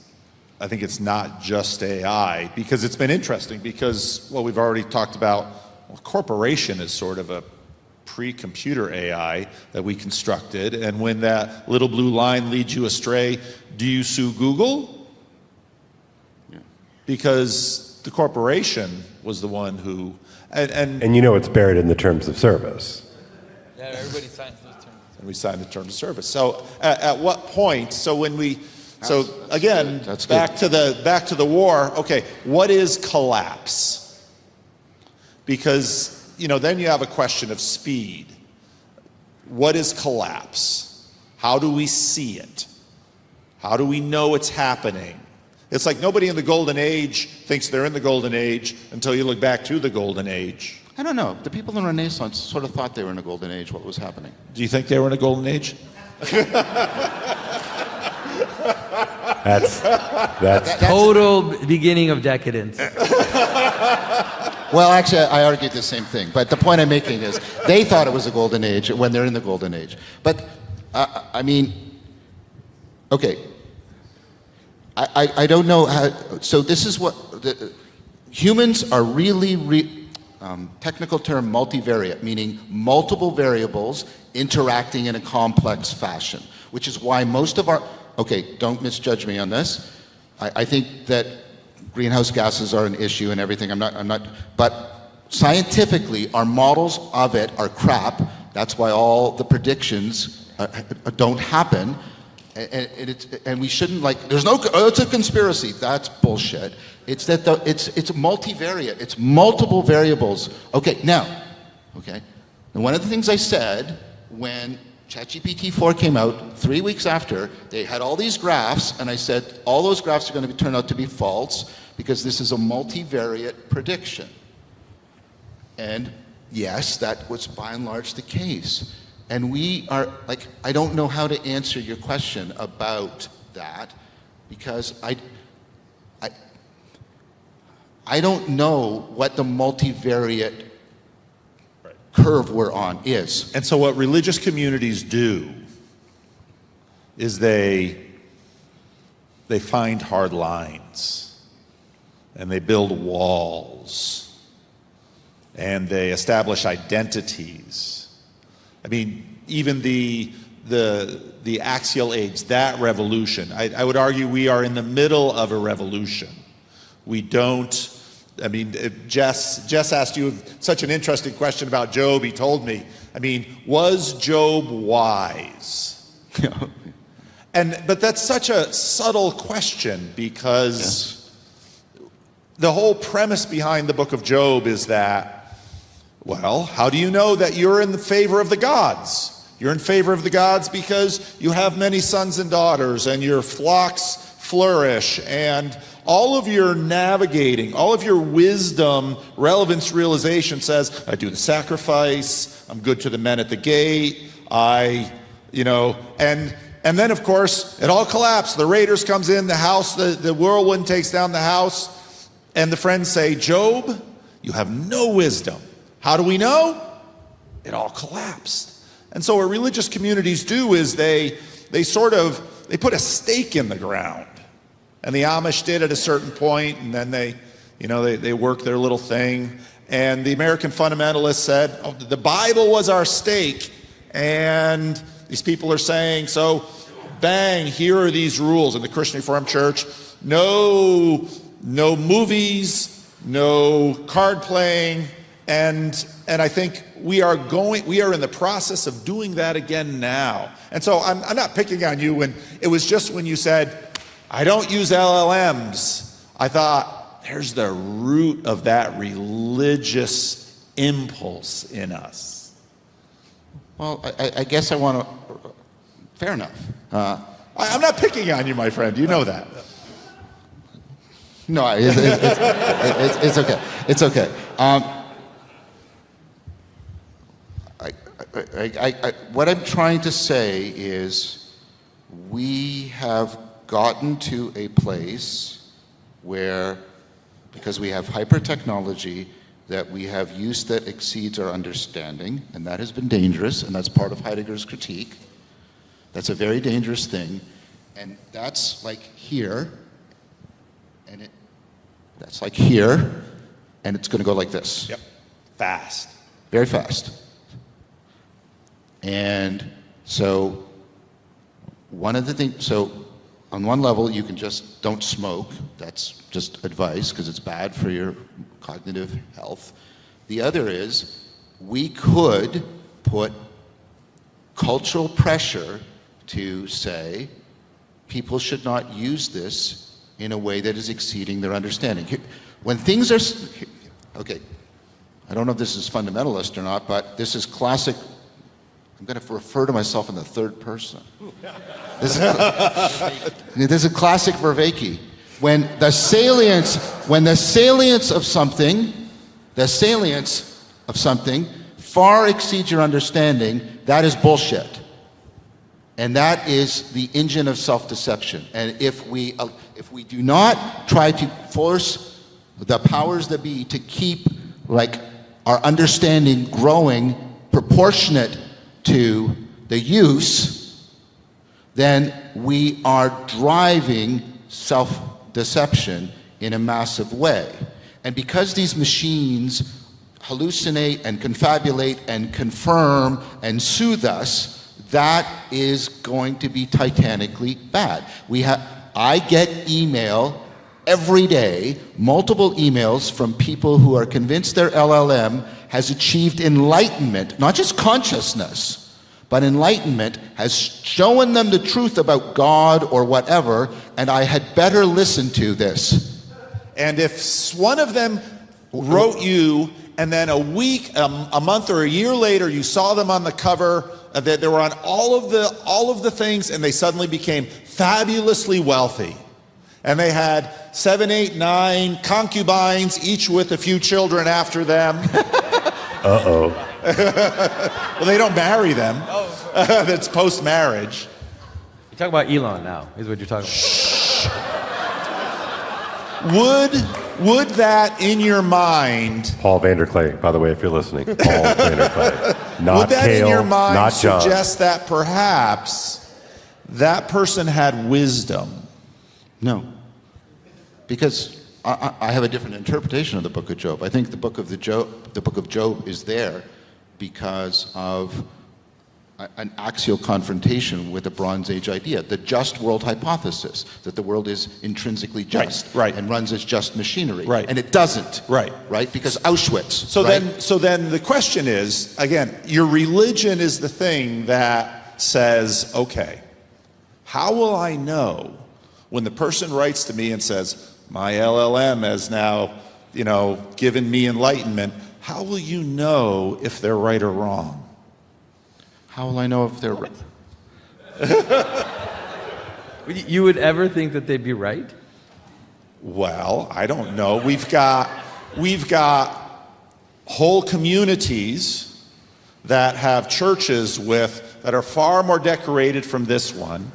not just AI because it's been interesting because, well, we've already talked about, well, corporation is sort of a pre-computer AI that we constructed, and when that little blue line leads you astray, do you sue Google? Yeah. Because the corporation was the one who, and it's buried in the terms of service. Yeah, everybody signs those terms. and we signed the terms of service. So at what point? So when we, so again, that's back to the war. Okay, what is collapse? Because then you have a question of speed. What is collapse? How do we see it? How do we know it's happening? It's like nobody in the golden age thinks they're in the golden age until you look back to the golden age. I don't know. The people in Renaissance sort of thought they were in a golden age, what was happening. Do you think they were in a golden age? That's Total beginning of decadence. Well, actually, I argued the same thing. But the point I'm making is they thought it was a golden age when they're in the golden age. But, okay. I don't know how. So this is what humans are really technical term multivariate, meaning multiple variables interacting in a complex fashion, which is why most of our, okay, don't misjudge me on this. I think that greenhouse gases are an issue and everything. I'm not, but scientifically, our models of it are crap. That's why all the predictions don't happen. And we shouldn't there's no, it's a conspiracy. That's bullshit. It's that it's multivariate. It's multiple variables. Okay, now, and one of the things I said when ChatGPT-4 came out 3 weeks after, they had all these graphs, and I said all those graphs are going to turn out to be false because this is a multivariate prediction. And yes, that was by and large the case. And we are, I don't know how to answer your question about that because I don't know what the multivariate curve we're on is. And so what religious communities do is they find hard lines, and they build walls, and they establish identities. I mean, even the axial age, that revolution, I would argue we are in the middle of a revolution. We don't, I mean, Jess asked you such an interesting question about Job. He told me, I mean, was Job wise? But that's such a subtle question, because the whole premise behind the book of Job is that, well, how do you know that you're in the favor of the gods? You're in favor of the gods because you have many sons and daughters, and your flocks flourish, and all of your navigating, all of your wisdom, relevance, realization says, I do the sacrifice, I'm good to the men at the gate, and then, of course, it all collapsed. The raiders comes in, the house, the whirlwind takes down the house, and the friends say, Job, you have no wisdom. How do we know? It all collapsed. And so what religious communities do is they put a stake in the ground. And the Amish did at a certain point, and then they work their little thing. And the American fundamentalists said, oh, the Bible was our stake, and these people are saying, so bang, here are these rules in the Christian Reformed Church. No movies, no card playing, and I think we are in the process of doing that again now. And so I'm not picking on you. When it was just when you said, I don't use LLMs, I thought, there's the root of that religious impulse in us. Well, I guess I want to, fair enough. I'm not picking on you, my friend. You know that. No, it's okay. It's okay. What I'm trying to say is we have gotten to a place where, because we have hyper-technology, that we have use that exceeds our understanding, and that has been dangerous, and that's part of Heidegger's critique. That's a very dangerous thing, and that's like here, and that's like here, and it's going to go like this. Yep. Fast. Very fast. And so one of the things, so on one level, you can just don't smoke. That's just advice because it's bad for your cognitive health. The other is we could put cultural pressure to say people should not use this in a way that is exceeding their understanding. When things are, okay, I don't know if this is fundamentalist or not, but this is classic. I'm going to refer to myself in the third person. This is a classic Vervaeke. When the salience of something far exceeds your understanding, that is bullshit. And that is the engine of self-deception. And if we do not try to force the powers that be to keep like our understanding growing proportionate to the use, then we are driving self-deception in a massive way. And because these machines hallucinate and confabulate and confirm and soothe us, that is going to be titanically bad. I get email every day, multiple emails from people who are convinced their LLM has achieved enlightenment, not just consciousness, but enlightenment, has shown them the truth about God or whatever, and I had better listen to this. And if one of them wrote you, and then a week, a month, or a year later, you saw them on the cover, that they were on all of the things, and they suddenly became fabulously wealthy. And they had 7, 8, 9 concubines, each with a few children after them. Uh-oh. Well, they don't marry them. That's post-marriage. You're talking about Elon now, is what you're talking about. would that in your mind, Paul Vanderklay, by the way, if you're listening. Paul Vanderklay. Not would that Cale, in your mind not John. suggest that perhaps that person had wisdom? No. Because I have a different interpretation of the book of Job. I think the book of Job is there because of an axial confrontation with a Bronze Age idea, the just world hypothesis, that the world is intrinsically just right. and runs as just machinery. Right. And it doesn't. Right. Right? Because Auschwitz. So then the question is, again, your religion is the thing that says, okay, how will I know when the person writes to me and says, my LLM has now, given me enlightenment, how will you know if they're right or wrong? How will I know if they're right? You would ever think that they'd be right? Well, I don't know. We've got whole communities that have churches that are far more decorated from this one,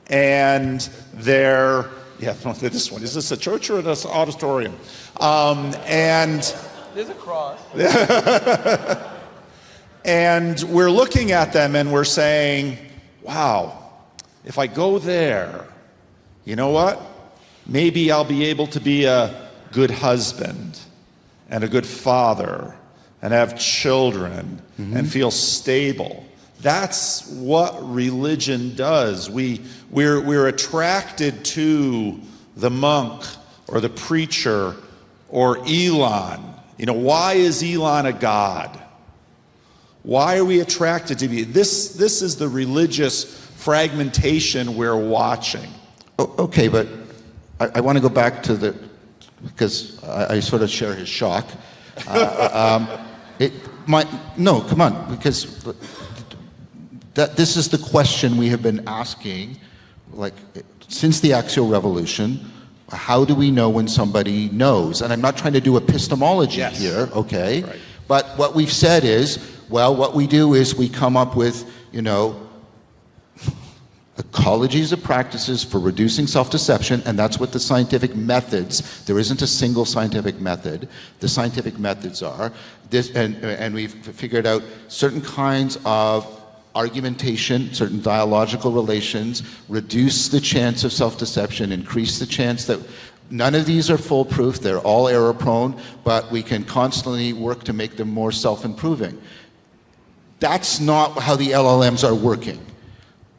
and they're this one. Is this a church or an auditorium? And There's a cross. And we're looking at them and we're saying, wow, if I go there, you know what? Maybe I'll be able to be a good husband and a good father and have children and feel stable. That's what religion does. We're attracted to the monk or the preacher or Elon. Why is Elon a god? Why are we attracted to this? This is the religious fragmentation we're watching. Okay, but I want to go back to because I sort of share his shock. No, come on, because this is the question we have been asking, since the axial revolution. How do we know when somebody knows? And I'm not trying to do epistemology here, okay? Right. But what we've said is, what we do is we come up with, ecologies of practices for reducing self-deception, and that's what the scientific methods, there isn't a single scientific method. The scientific methods are this, and we've figured out certain kinds of argumentation, certain dialogical relations, reduce the chance of self-deception, increase the chance that none of these are foolproof, they're all error-prone, but we can constantly work to make them more self-improving. That's not how the LLMs are working.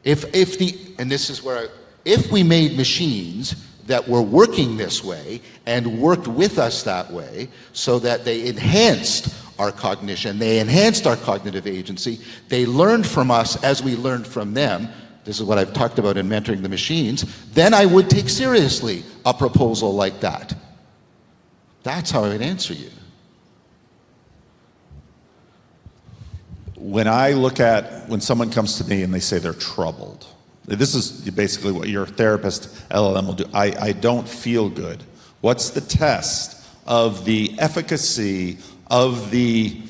If we made machines that were working this way and worked with us that way so that they enhanced our cognition, they enhanced our cognitive agency, they learned from us as we learned from them, this is what I've talked about in mentoring the machines, then I would take seriously a proposal like that. That's how I would answer you. When someone comes to me and they say they're troubled, this is basically what your therapist LLM will do. I don't feel good. What's the test of the efficacy of the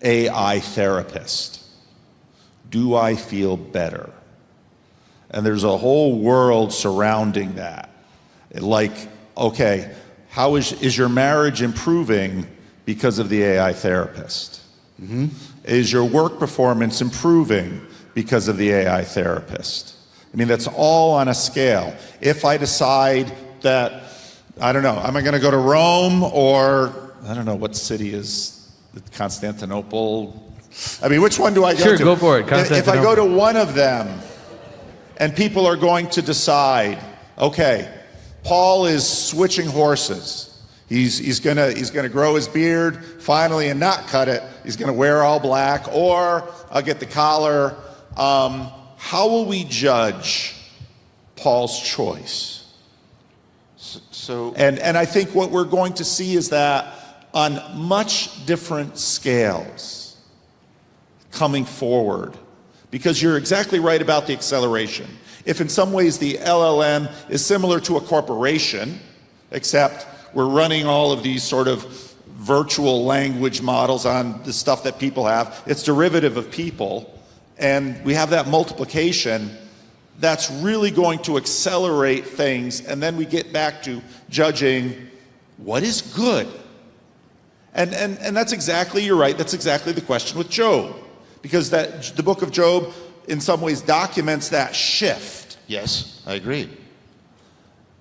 AI therapist? Do I feel better? And there's a whole world surrounding that. Okay, how is your marriage improving because of the AI therapist? Mm-hmm. Is your work performance improving because of the AI therapist? That's all on a scale. If I decide that, I don't know, am I going to go to Rome or, I don't know, what city is Constantinople? Which one do I go to? Sure, go for it, Constantinople. If I go to one of them and people are going to decide, okay, Paul is switching horses. He's gonna grow his beard finally and not cut it. He's gonna wear all black, or I'll get the collar. How will we judge Paul's choice? And I think what we're going to see is that on much different scales coming forward, because you're exactly right about the acceleration. If in some ways the LLM is similar to a corporation, except we're running all of these sort of virtual language models on the stuff that people have. It's derivative of people, and we have that multiplication. that's really going to accelerate things, and then we get back to judging what is good. And that's exactly, you're right, that's exactly the question with Job. Because the book of Job in some ways documents that shift. Yes, I agree.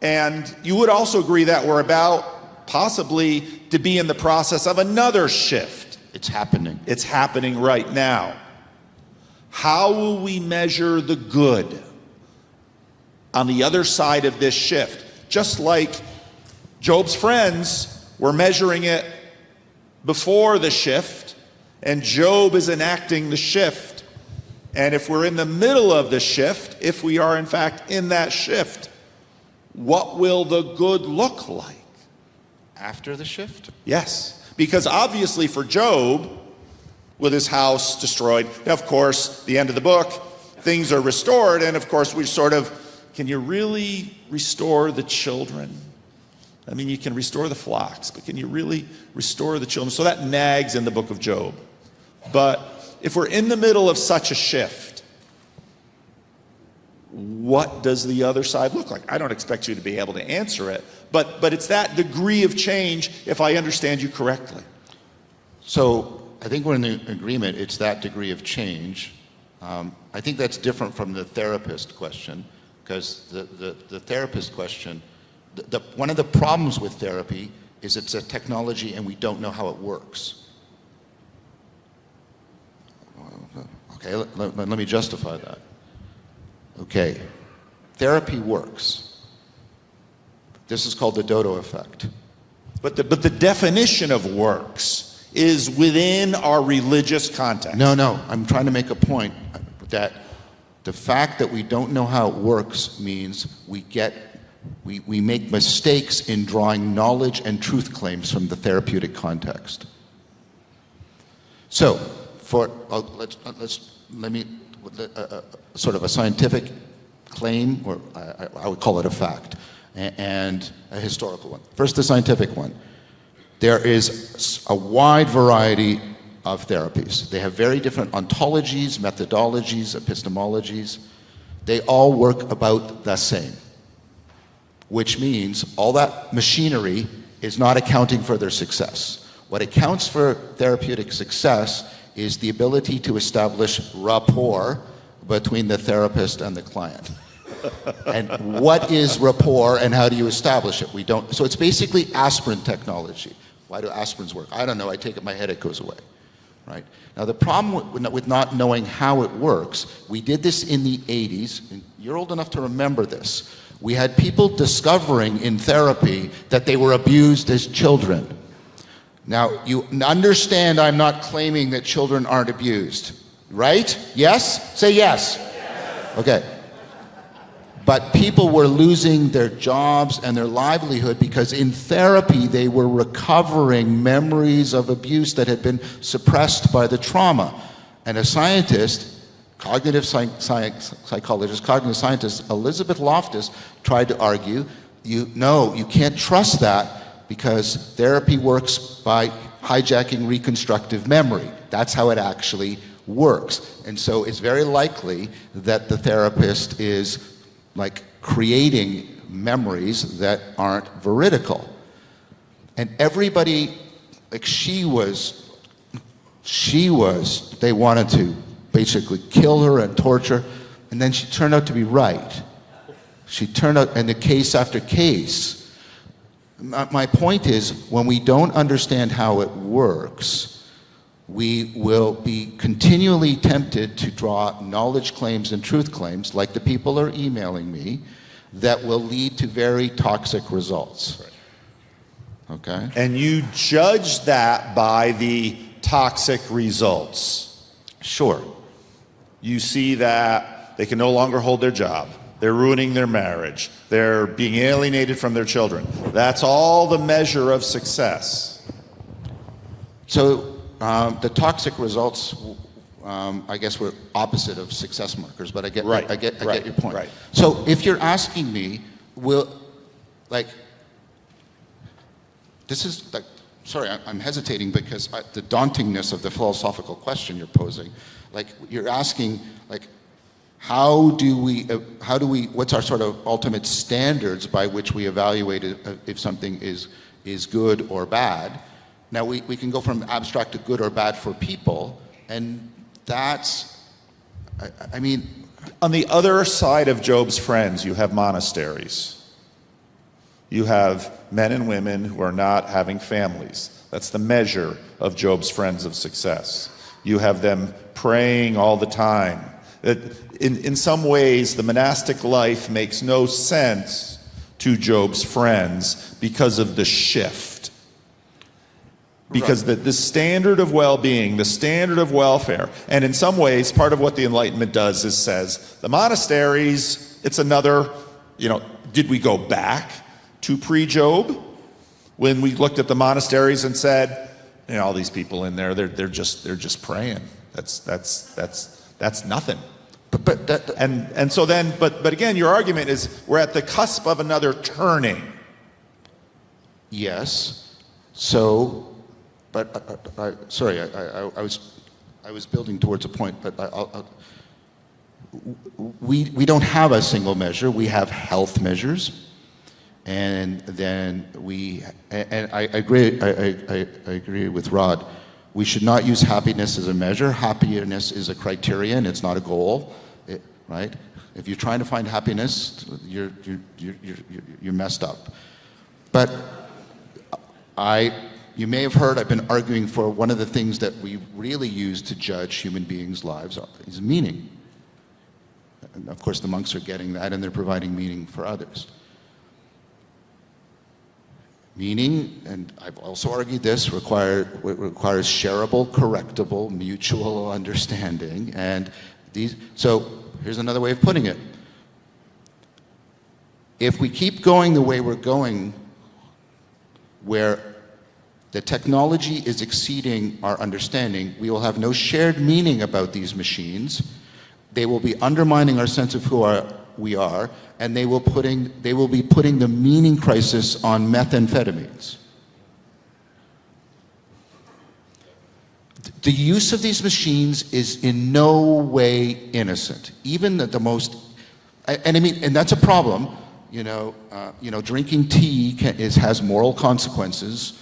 And you would also agree that we're about possibly to be in the process of another shift. It's happening. It's happening right now. How will we measure the good on the other side of this shift? Just like Job's friends were measuring it before the shift, and Job is enacting the shift. And if we're in the middle of the shift, if we are in fact in that shift, what will the good look like? After the shift? Yes, because obviously for Job, with his house destroyed, of course, the end of the book, things are restored, and of course we sort of, can you really restore the children? I mean, you can restore the flocks, but can you really restore the children? So that nags in the book of Job. But if we're in the middle of such a shift, what does the other side look like? I don't expect you to be able to answer it, but it's that degree of change, if I understand you correctly. So I think we're in agreement, it's that degree of change. I think that's different from the therapist question, because the therapist question, one of the problems with therapy is it's a technology and we don't know how it works. Okay, let me justify that. Okay, therapy works. This is called the dodo effect. But the definition of works is within our religious context. No, I'm trying to make a point that the fact that we don't know how it works means we make mistakes in drawing knowledge and truth claims from the therapeutic context. So, let me sort of a scientific claim, or I would call it a fact, and a historical one. First, the scientific one. There is a wide variety of therapies. They have very different ontologies, methodologies, epistemologies. They all work about the same, which means all that machinery is not accounting for their success. What accounts for therapeutic success is the ability to establish rapport between the therapist and the client. And what is rapport and how do you establish it? We don't. So it's basically aspirin technology. Why do aspirins work? I don't know. I take it, my headache goes away. Right? Now the problem with not knowing how it works, we did this in the 80s, and you're old enough to remember this. We had people discovering in therapy that they were abused as children. Now, you understand I'm not claiming that children aren't abused, right? Yes? Say yes. Okay. But people were losing their jobs and their livelihood because in therapy they were recovering memories of abuse that had been suppressed by the trauma. And a scientist, cognitive psychologist, cognitive scientist, Elizabeth Loftus, tried to argue, you can't trust that because therapy works by hijacking reconstructive memory. That's how it actually works. And so it's very likely that the therapist is like creating memories that aren't veridical. And everybody, like they wanted to basically kill her and torture, and then she turned out to be right. She turned out, and the case after case. My point is, when we don't understand how it works, we will be continually tempted to draw knowledge claims and truth claims, like the people are emailing me, that will lead to very toxic results. Okay? And you judge that by the toxic results. Sure. You see that they can no longer hold their job. They're ruining their marriage. They're being alienated from their children. That's all the measure of success. So the toxic results, I guess, were opposite of success markers, but I get your point. Right. So if you're asking me, I'm hesitating because the dauntingness of the philosophical question you're posing, like you're asking, like, how do we, what's our sort of ultimate standards by which we evaluate if something is good or bad? Now, we can go from abstract to good or bad for people, and that's, I mean... On the other side of Job's friends, you have monasteries. You have men and women who are not having families. That's the measure of Job's friends of success. You have them praying all the time. In some ways, the monastic life makes no sense to Job's friends because of the shift. Because the standard of well-being, the standard of welfare, and in some ways, part of what the Enlightenment does is says, the monasteries, it's another, did we go back to pre-Job? When we looked at the monasteries and said, all these people in there, they're just praying. That's nothing. But again, your argument is we're at the cusp of another turning. Yes. So, but sorry, I was building towards a point, but we don't have a single measure. We have health measures, and then I agree with Rod. We should not use happiness as a measure. Happiness is a criterion. It's not a goal, right? If you're trying to find happiness, you're messed up. But you may have heard I've been arguing for one of the things that we really use to judge human beings' lives is meaning. And of course, the monks are getting that, and they're providing meaning for others. Meaning, and I've also argued this, requires shareable, correctable, mutual understanding. And so here's another way of putting it. If we keep going the way we're going, where the technology is exceeding our understanding, we will have no shared meaning about these machines. They will be undermining our sense of who we are, and they will be putting the meaning crisis on methamphetamines. The use of these machines is in no way innocent. Even the most, and that's a problem. Drinking tea has moral consequences.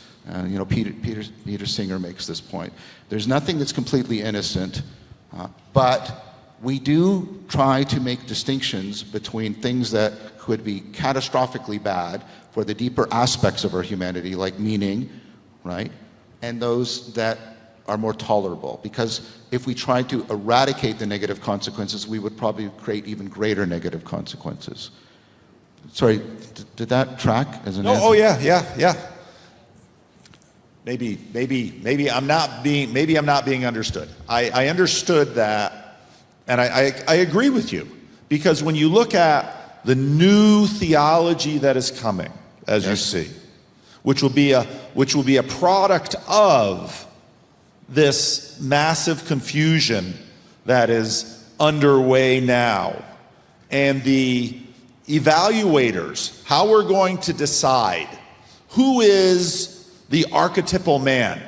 Peter Singer makes this point. There's nothing that's completely innocent, but we do try to make distinctions between things that could be catastrophically bad for the deeper aspects of our humanity, like meaning, right? And those that are more tolerable. Because if we tried to eradicate the negative consequences, we would probably create even greater negative consequences. Sorry, did that track as an answer? Oh yeah. Maybe I'm not being understood. I understood that. And I agree with you, because when you look at the new theology that is coming, as you see, which will be a product of this massive confusion that is underway now, and the evaluators, how we're going to decide who is the archetypal man.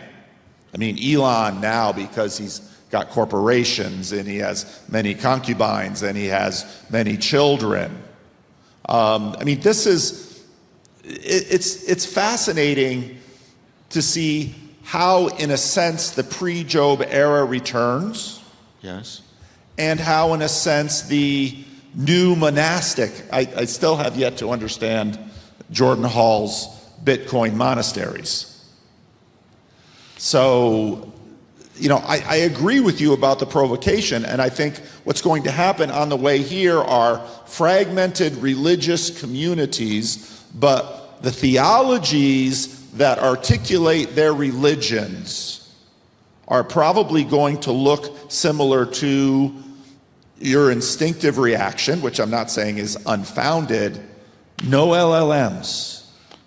Elon now, because he's got corporations and he has many concubines and he has many children. It's fascinating to see how, in a sense, the pre-Job era returns. Yes. And how, in a sense, the new monastic, I still have yet to understand Jordan Hall's Bitcoin monasteries. So, I agree with you about the provocation, and I think what's going to happen on the way here are fragmented religious communities, but the theologies that articulate their religions are probably going to look similar to your instinctive reaction, which I'm not saying is unfounded, no LLMs.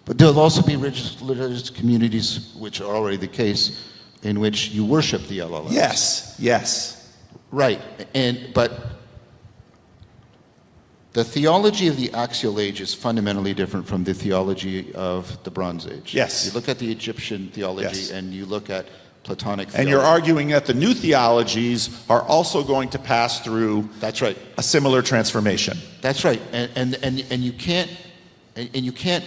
But there'll also be religious communities, which are already the case, in which you worship the LLMs. Yes. Right, but the theology of the Axial Age is fundamentally different from the theology of the Bronze Age. Yes. You look at the Egyptian theology, yes. and you look at Platonic And theology. you're arguing that the new theologies are also going to pass through That's right. a similar transformation. That's right. And you can't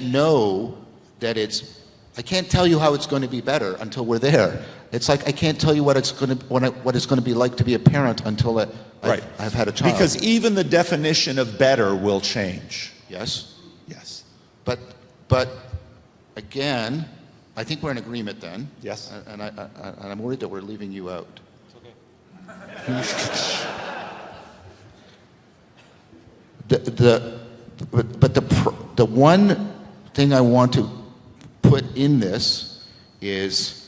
know that it's, I can't tell you how it's going to be better until we're there. It's like I can't tell you what it's going to be like to be a parent until I've had a child. Because even the definition of better will change. Yes. Yes. But again, I think we're in agreement then. Yes. And I'm worried that we're leaving you out. The one thing I want to put in this is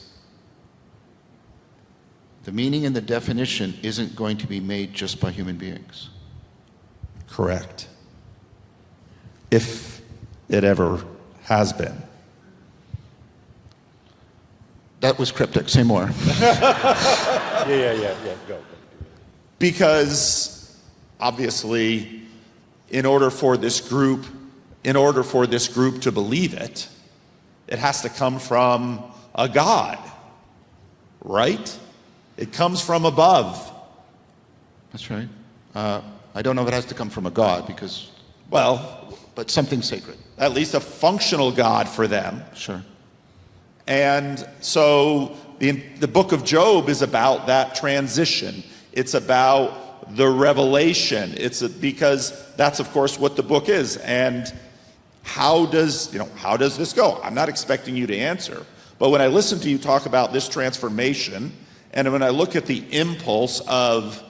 the meaning and the definition isn't going to be made just by human beings. Correct. If it ever has been. That was cryptic. Say more. Yeah. Go. Because obviously, in order for this group to believe it, it has to come from a God, right? It comes from above. That's right. I don't know if it has to come from a God because, but something sacred. At least a functional God for them. Sure. And so the book of Job is about that transition. It's about the revelation. Because that's of course what the book is. And how does this go? I'm not expecting you to answer. But when I listen to you talk about this transformation, and when I look at the impulse of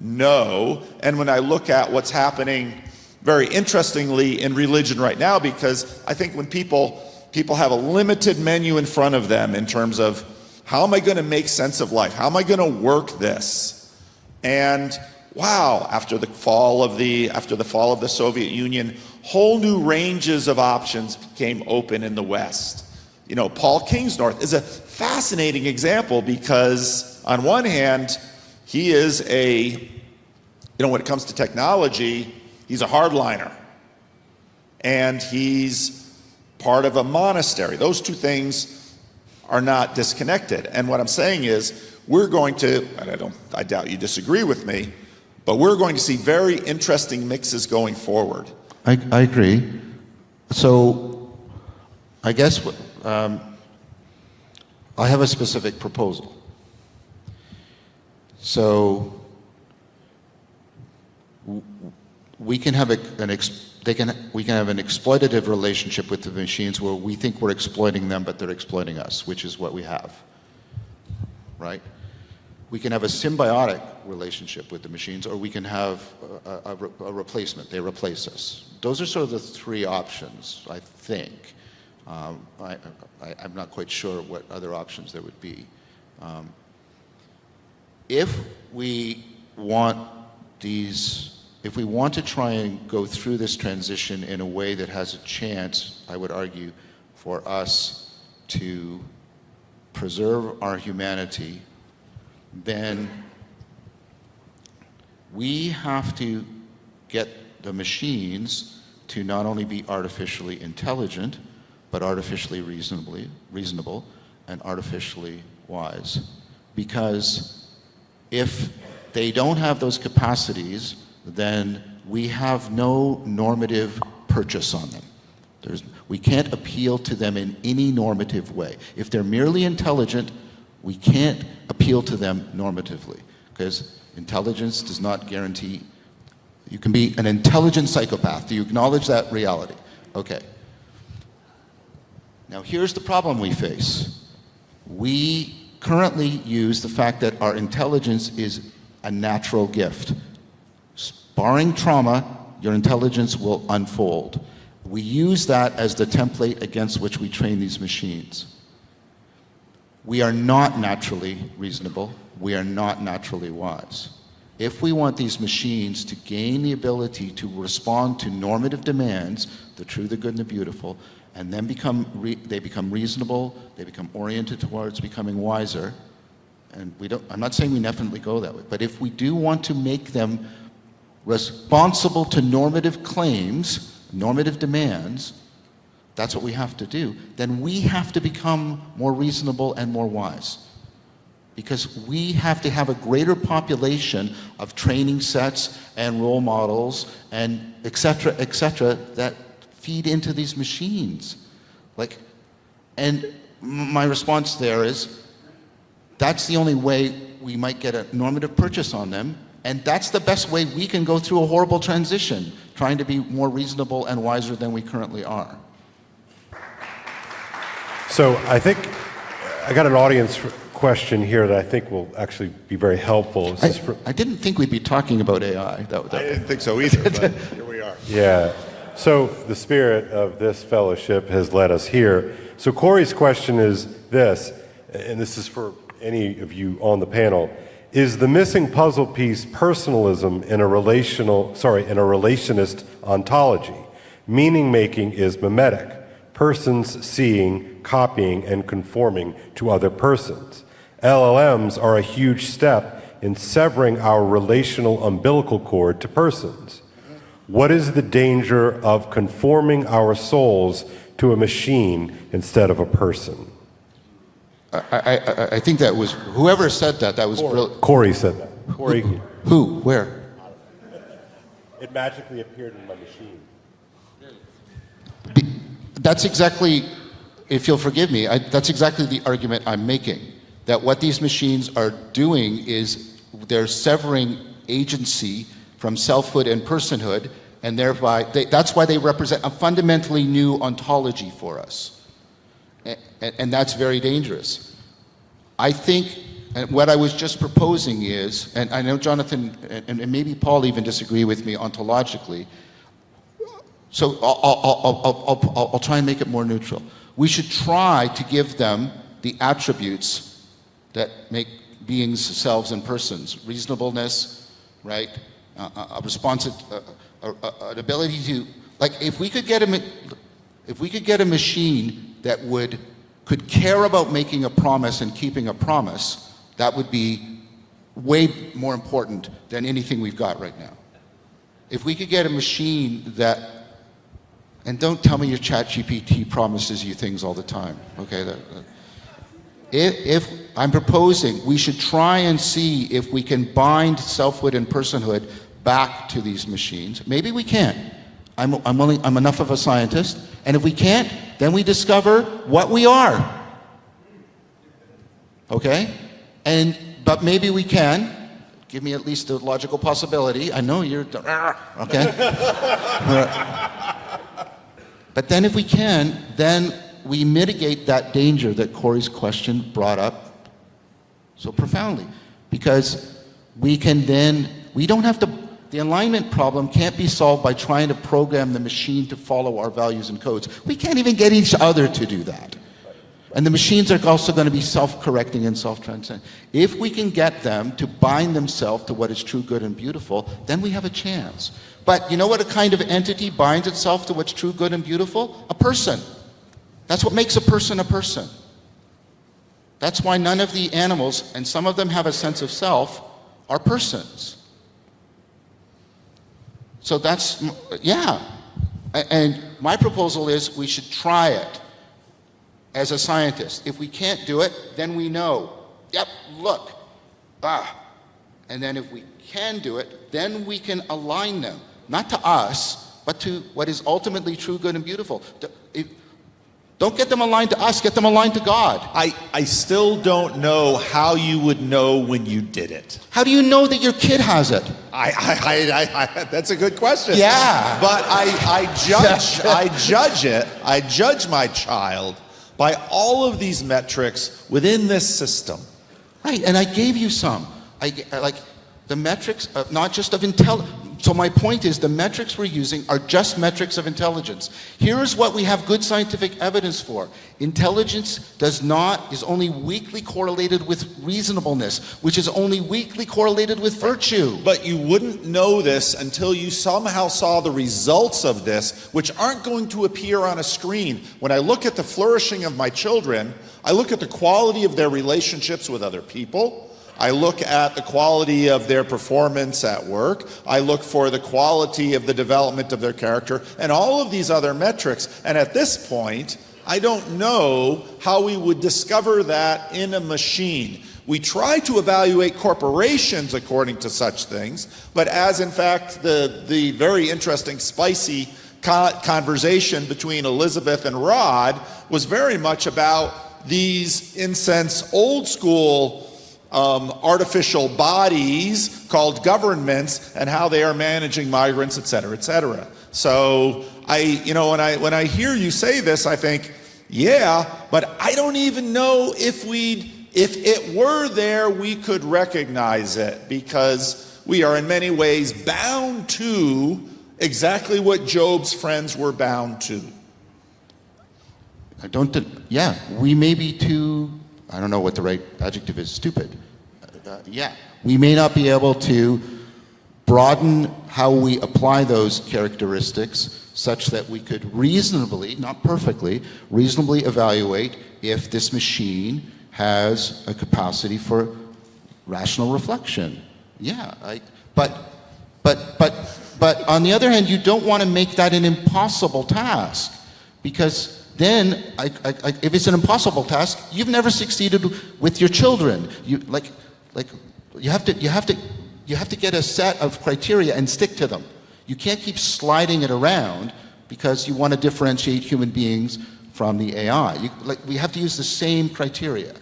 no, and when I look at what's happening very interestingly in religion right now, because I think when people have a limited menu in front of them in terms of how am I going to make sense of life? How am I going to work this? And wow, after the fall of the Soviet Union, whole new ranges of options became open in the West. Paul Kingsnorth is a fascinating example because on one hand, he is when it comes to technology, he's a hardliner. And he's part of a monastery. Those two things are not disconnected. And what I'm saying is, we're going to, and I doubt you disagree with me, but we're going to see very interesting mixes going forward. I agree. So I guess I have a specific proposal. So we can have we can have an exploitative relationship with the machines where we think we're exploiting them, but they're exploiting us, which is what we have, right? We can have a symbiotic relationship with the machines, or we can have a replacement. They replace us. Those are sort of the three options, I think. I'm not quite sure what other options there would be. If we want to try and go through this transition in a way that has a chance, I would argue, for us to preserve our humanity, then we have to get the machines to not only be artificially intelligent, but artificially reasonable and artificially wise. Because if they don't have those capacities, then we have no normative purchase on them. We can't appeal to them in any normative way. If they're merely intelligent, we can't appeal to them normatively, because intelligence does not guarantee. You can be an intelligent psychopath. Do you acknowledge that reality? Okay. Now here's the problem we face. We currently use the fact that our intelligence is a natural gift. Barring trauma, your intelligence will unfold. We use that as the template against which we train these machines. We are not naturally reasonable. We are not naturally wise. If we want these machines to gain the ability to respond to normative demands, the true, the good, and the beautiful, and then they become reasonable, they become oriented towards becoming wiser, and I'm not saying we definitely go that way, but if we do want to make them responsible to normative claims, normative demands, that's what we have to do, then we have to become more reasonable and more wise. because we have to have a greater population of training sets and role models and et cetera, that feed into these machines. Like, and my response there is, that's the only way we might get a normative purchase on them, and that's the best way we can go through a horrible transition, trying to be more reasonable and wiser than we currently are. So I think I got an audience question here that I think will actually be very helpful. I didn't think we'd be talking about AI. I didn't think so either, but here we are. Yeah. So the spirit of this fellowship has led us here. So Corey's question is this, and this is for any of you on the panel: is the missing puzzle piece personalism in a relationist ontology? Meaning making is mimetic, persons seeing, copying, and conforming to other persons. LLMs are a huge step in severing our relational umbilical cord to persons. What is the danger of conforming our souls to a machine instead of a person? I think that was, whoever said that, that was brilliant. Corey said that. Corey. Who? Where? It magically appeared in my machine. That's exactly, if you'll forgive me, that's exactly the argument I'm making. That what these machines are doing is they're severing agency from selfhood and personhood, and thereby, that's why they represent a fundamentally new ontology for us. And that's very dangerous. I think, and what I was just proposing is, and I know Jonathan and maybe Paul even disagree with me ontologically, so I'll try and make it more neutral. We should try to give them the attributes that make beings selves and persons: reasonableness, right? An ability to, like, if we could get a machine that could care about making a promise and keeping a promise, that would be way more important than anything we've got right now. If we could get a machine that, and don't tell me your ChatGPT promises you things all the time, okay? If I'm proposing, we should try and see if we can bind selfhood and personhood back to these machines. Maybe we can't. I'm enough of a scientist, and if we can't, then we discover what we are. Okay? But maybe we can. Give me at least a logical possibility. I know you're, okay? But then if we can, then we mitigate that danger that Corey's question brought up so profoundly. Because we can then, we don't have to, the alignment problem can't be solved by trying to program the machine to follow our values and codes. We can't even get each other to do that. And the machines are also going to be self-correcting and self-transcendent. If we can get them to bind themselves to what is true, good, and beautiful, then we have a chance. But you know what a kind of entity binds itself to what's true, good, and beautiful? A person. That's what makes a person a person. That's why none of the animals, and some of them have a sense of self, are persons. So that's, yeah. And my proposal is we should try it as a scientist. If we can't do it, then we know. Yep, look. And then if we can do it, then we can align them. Not to us, but to what is ultimately true, good, and beautiful. Don't get them aligned to us, get them aligned to God. I still don't know how you would know when you did it. How do you know that your kid has it? That's a good question. Yeah. But I judge my child by all of these metrics within this system. Right, and I gave you some. I like the metrics, not just of intelligence. So my point is the metrics we're using are just metrics of intelligence. Here is what we have good scientific evidence for. Intelligence is only weakly correlated with reasonableness, which is only weakly correlated with virtue. But you wouldn't know this until you somehow saw the results of this, which aren't going to appear on a screen. When I look at the flourishing of my children, I look at the quality of their relationships with other people. I look at the quality of their performance at work. I look for the quality of the development of their character and all of these other metrics. And at this point, I don't know how we would discover that in a machine. We try to evaluate corporations according to such things, but as in fact the very interesting, spicy conversation between Elizabeth and Rod was very much about these, in sense, old school artificial bodies called governments and how they are managing migrants, et cetera, et cetera. So when I hear you say this, I think, yeah, but I don't even know if it were there, we could recognize it, because we are in many ways bound to exactly what Job's friends were bound to. We may be too, I don't know what the right adjective is, stupid. We may not be able to broaden how we apply those characteristics such that we could reasonably, not perfectly, reasonably evaluate if this machine has a capacity for rational reflection. But on the other hand, you don't want to make that an impossible task, because then, if it's an impossible task, you've never succeeded with your children. You have to get a set of criteria and stick to them. You can't keep sliding it around because you want to differentiate human beings from the AI. We have to use the same criteria.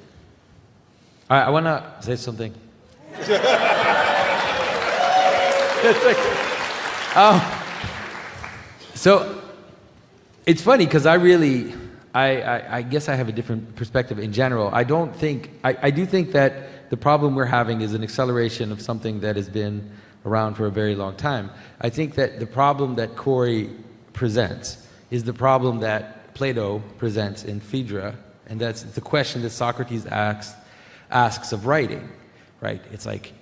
I want to say something. So it's funny because I guess I have a different perspective in general. I do think that the problem we're having is an acceleration of something that has been around for a very long time. I think that the problem that Corey presents is the problem that Plato presents in Phaedra, and that's the question that Socrates asks of writing, right? It's like,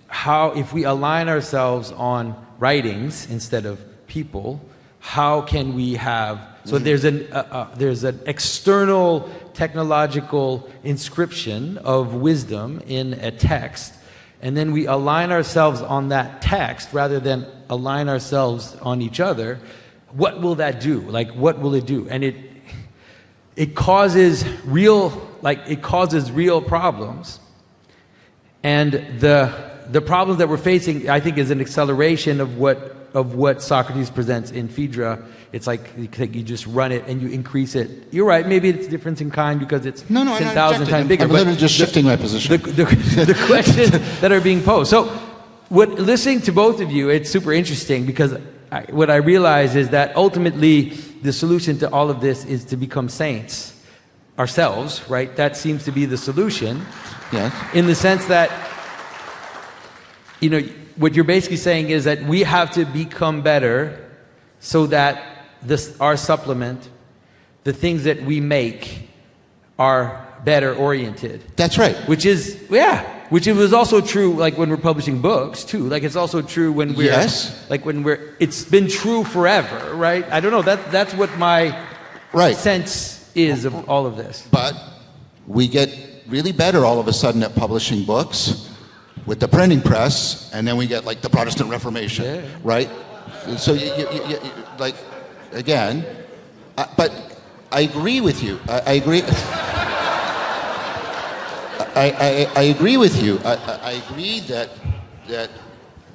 how, if we align ourselves on writings instead of people, how can we have, so there's an external technological inscription of wisdom in a text, and then we align ourselves on that text rather than align ourselves on each other. What will that do? What will it do? And it causes real problems. And the problem that we're facing, I think, is an acceleration of what Socrates presents in Phaedra. It's like you just run it and you increase it. You're right, maybe it's difference in kind because it's 10,000 times bigger. I'm literally just shifting my position. The questions that are being posed. So listening to both of you, it's super interesting because what I realize is that ultimately the solution to all of this is to become saints ourselves, right? That seems to be the solution. Yes. In the sense that, what you're basically saying is that we have to become better so that our supplement, the things that we make, are better oriented. That's right. Which it was also true, like when we're publishing books too. Like it's also true when we're, it's been true forever, right? I don't know. That's what my sense is of all of this. But we get really better all of a sudden at publishing books with the printing press, and then we get like the Protestant Reformation, right? So you again, but I agree with you. I agree. I agree with you. I agree that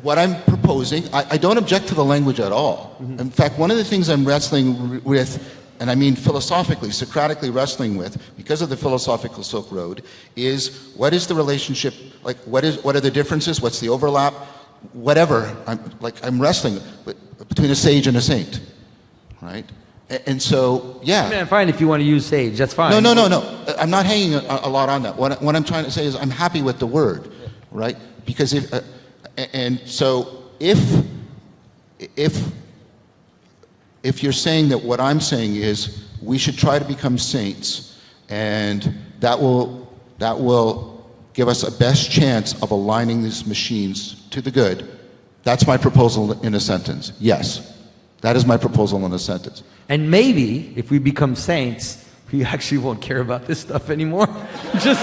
what I'm proposing, I don't object to the language at all. Mm-hmm. In fact, one of the things I'm wrestling with, and I mean philosophically, Socratically wrestling with, because of the philosophical Silk Road, is what is the relationship, what are the differences, what's the overlap, whatever. I'm wrestling between a sage and a saint, right? And so, yeah. I mean, I'm fine if you want to use sage, that's fine. No. I'm not hanging a lot on that. What I'm trying to say is I'm happy with the word, right? Because if you're saying that what I'm saying is we should try to become saints, and that will give us a best chance of aligning these machines to the good, that's my proposal in a sentence. Yes, that is my proposal in a sentence. And maybe if we become saints, we actually won't care about this stuff anymore. Just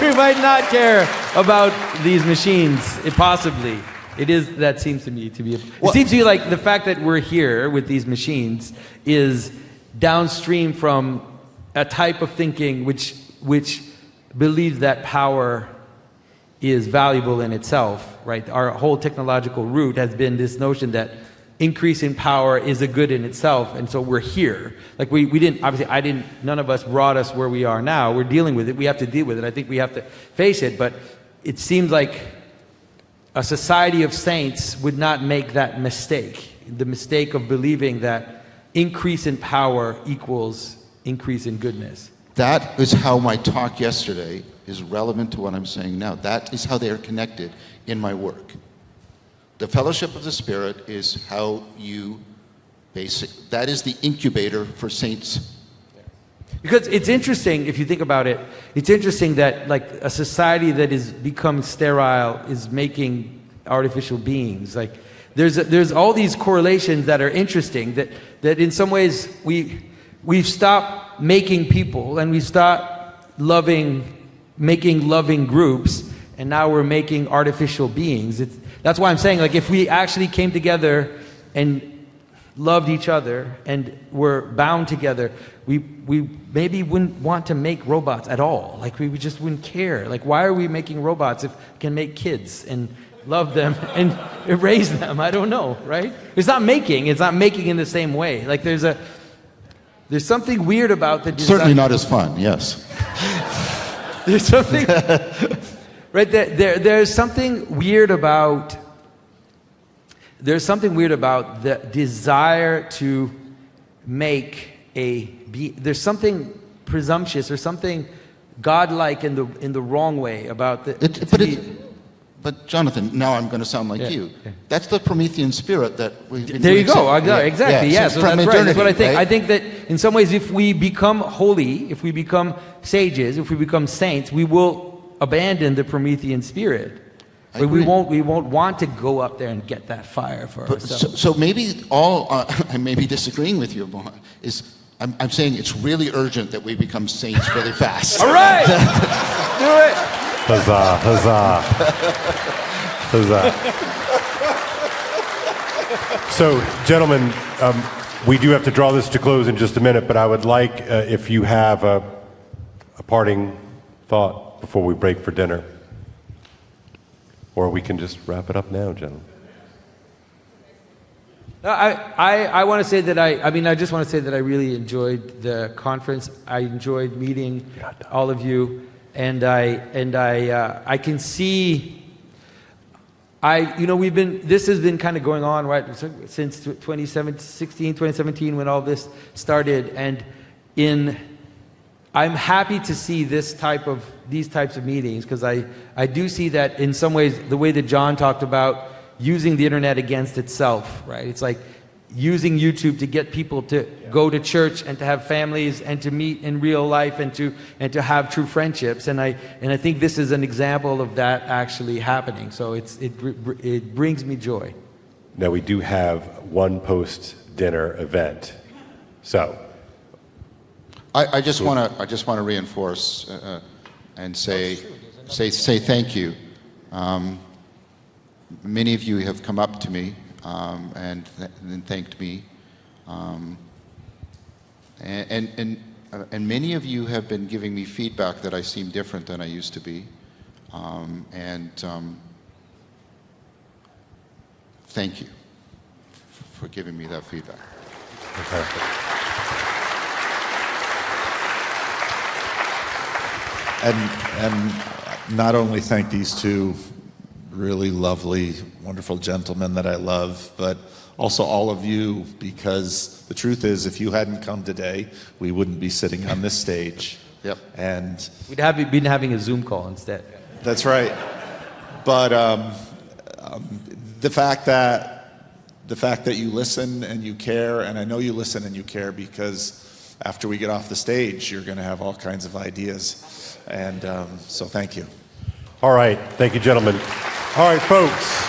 we might not care about these machines. Possibly. That seems to me to be. It seems to me like the fact that we're here with these machines is downstream from a type of thinking which believes that power is valuable in itself, right? Our whole technological route has been this notion that increasing power is a good in itself, and so we're here. Like we didn't, obviously none of us brought us where we are now. We're dealing with it, we have to deal with it. I think we have to face it, but it seems like a society of saints would not make that mistake. The mistake of believing that increase in power equals increase in goodness. That is how my talk yesterday is relevant to what I'm saying now. That is how they are connected in my work. The fellowship of the Spirit is how you that is the incubator for saints. Because it's interesting, if you think about it, it's interesting that like a society that is become sterile is making artificial beings. Like there's all these correlations that are interesting, that in some ways we've stopped making people, and we've stopped making loving groups, and now we're making artificial beings. That's why I'm saying, like, if we actually came together and loved each other and were bound together, we maybe wouldn't want to make robots at all. Like, we just wouldn't care. Like, why are we making robots if we can make kids and love them and raise them? I don't know, right? It's not making in the same way. Like, there's something weird about the design. Certainly not as fun, yes. There's something right there's something weird about the desire to make there's something presumptuous or something godlike in the wrong way about But Jonathan, now I'm going to sound like you. Yeah. That's the Promethean spirit that we've been There you go. Exactly. Yeah. So that's right. That's what I think. Right? I think that in some ways, if we become holy, if we become sages, if we become saints, we will abandon the Promethean spirit. We won't want to go up there and get that fire for ourselves. So maybe I may be disagreeing with you, but I'm saying it's really urgent that we become saints really fast. All right. Do it. Huzzah, huzzah, huzzah. So, gentlemen, we do have to draw this to close in just a minute, but I would like, if you have a parting thought before we break for dinner. Or we can just wrap it up now, gentlemen. I want to say that I just want to say that I really enjoyed the conference. I enjoyed meeting all of you. And I can see, this has been kind of going on, right, since 2017 when all this started, and I'm happy to see these types of meetings, because I do see that in some ways, the way that John talked about using the internet against itself, right? It's like using YouTube to get people to go to church and to have families and to meet in real life and to have true friendships, and I think this is an example of that actually happening. So it brings me joy. Now we do have one post-dinner event, so I just want to reinforce and say thank you. Many of you have come up to me and thanked me, and many of you have been giving me feedback that I seem different than I used to be, thank you for giving me that feedback. And not only thank these two really lovely, wonderful gentlemen that I love, but also all of you, because the truth is, if you hadn't come today, we wouldn't be sitting on this stage. Yep. And we'd have been having a Zoom call instead. That's right. But the fact that you listen and you care, and I know you listen and you care because after we get off the stage, you're going to have all kinds of ideas. And so thank you. all right, thank you, gentlemen. All right, folks.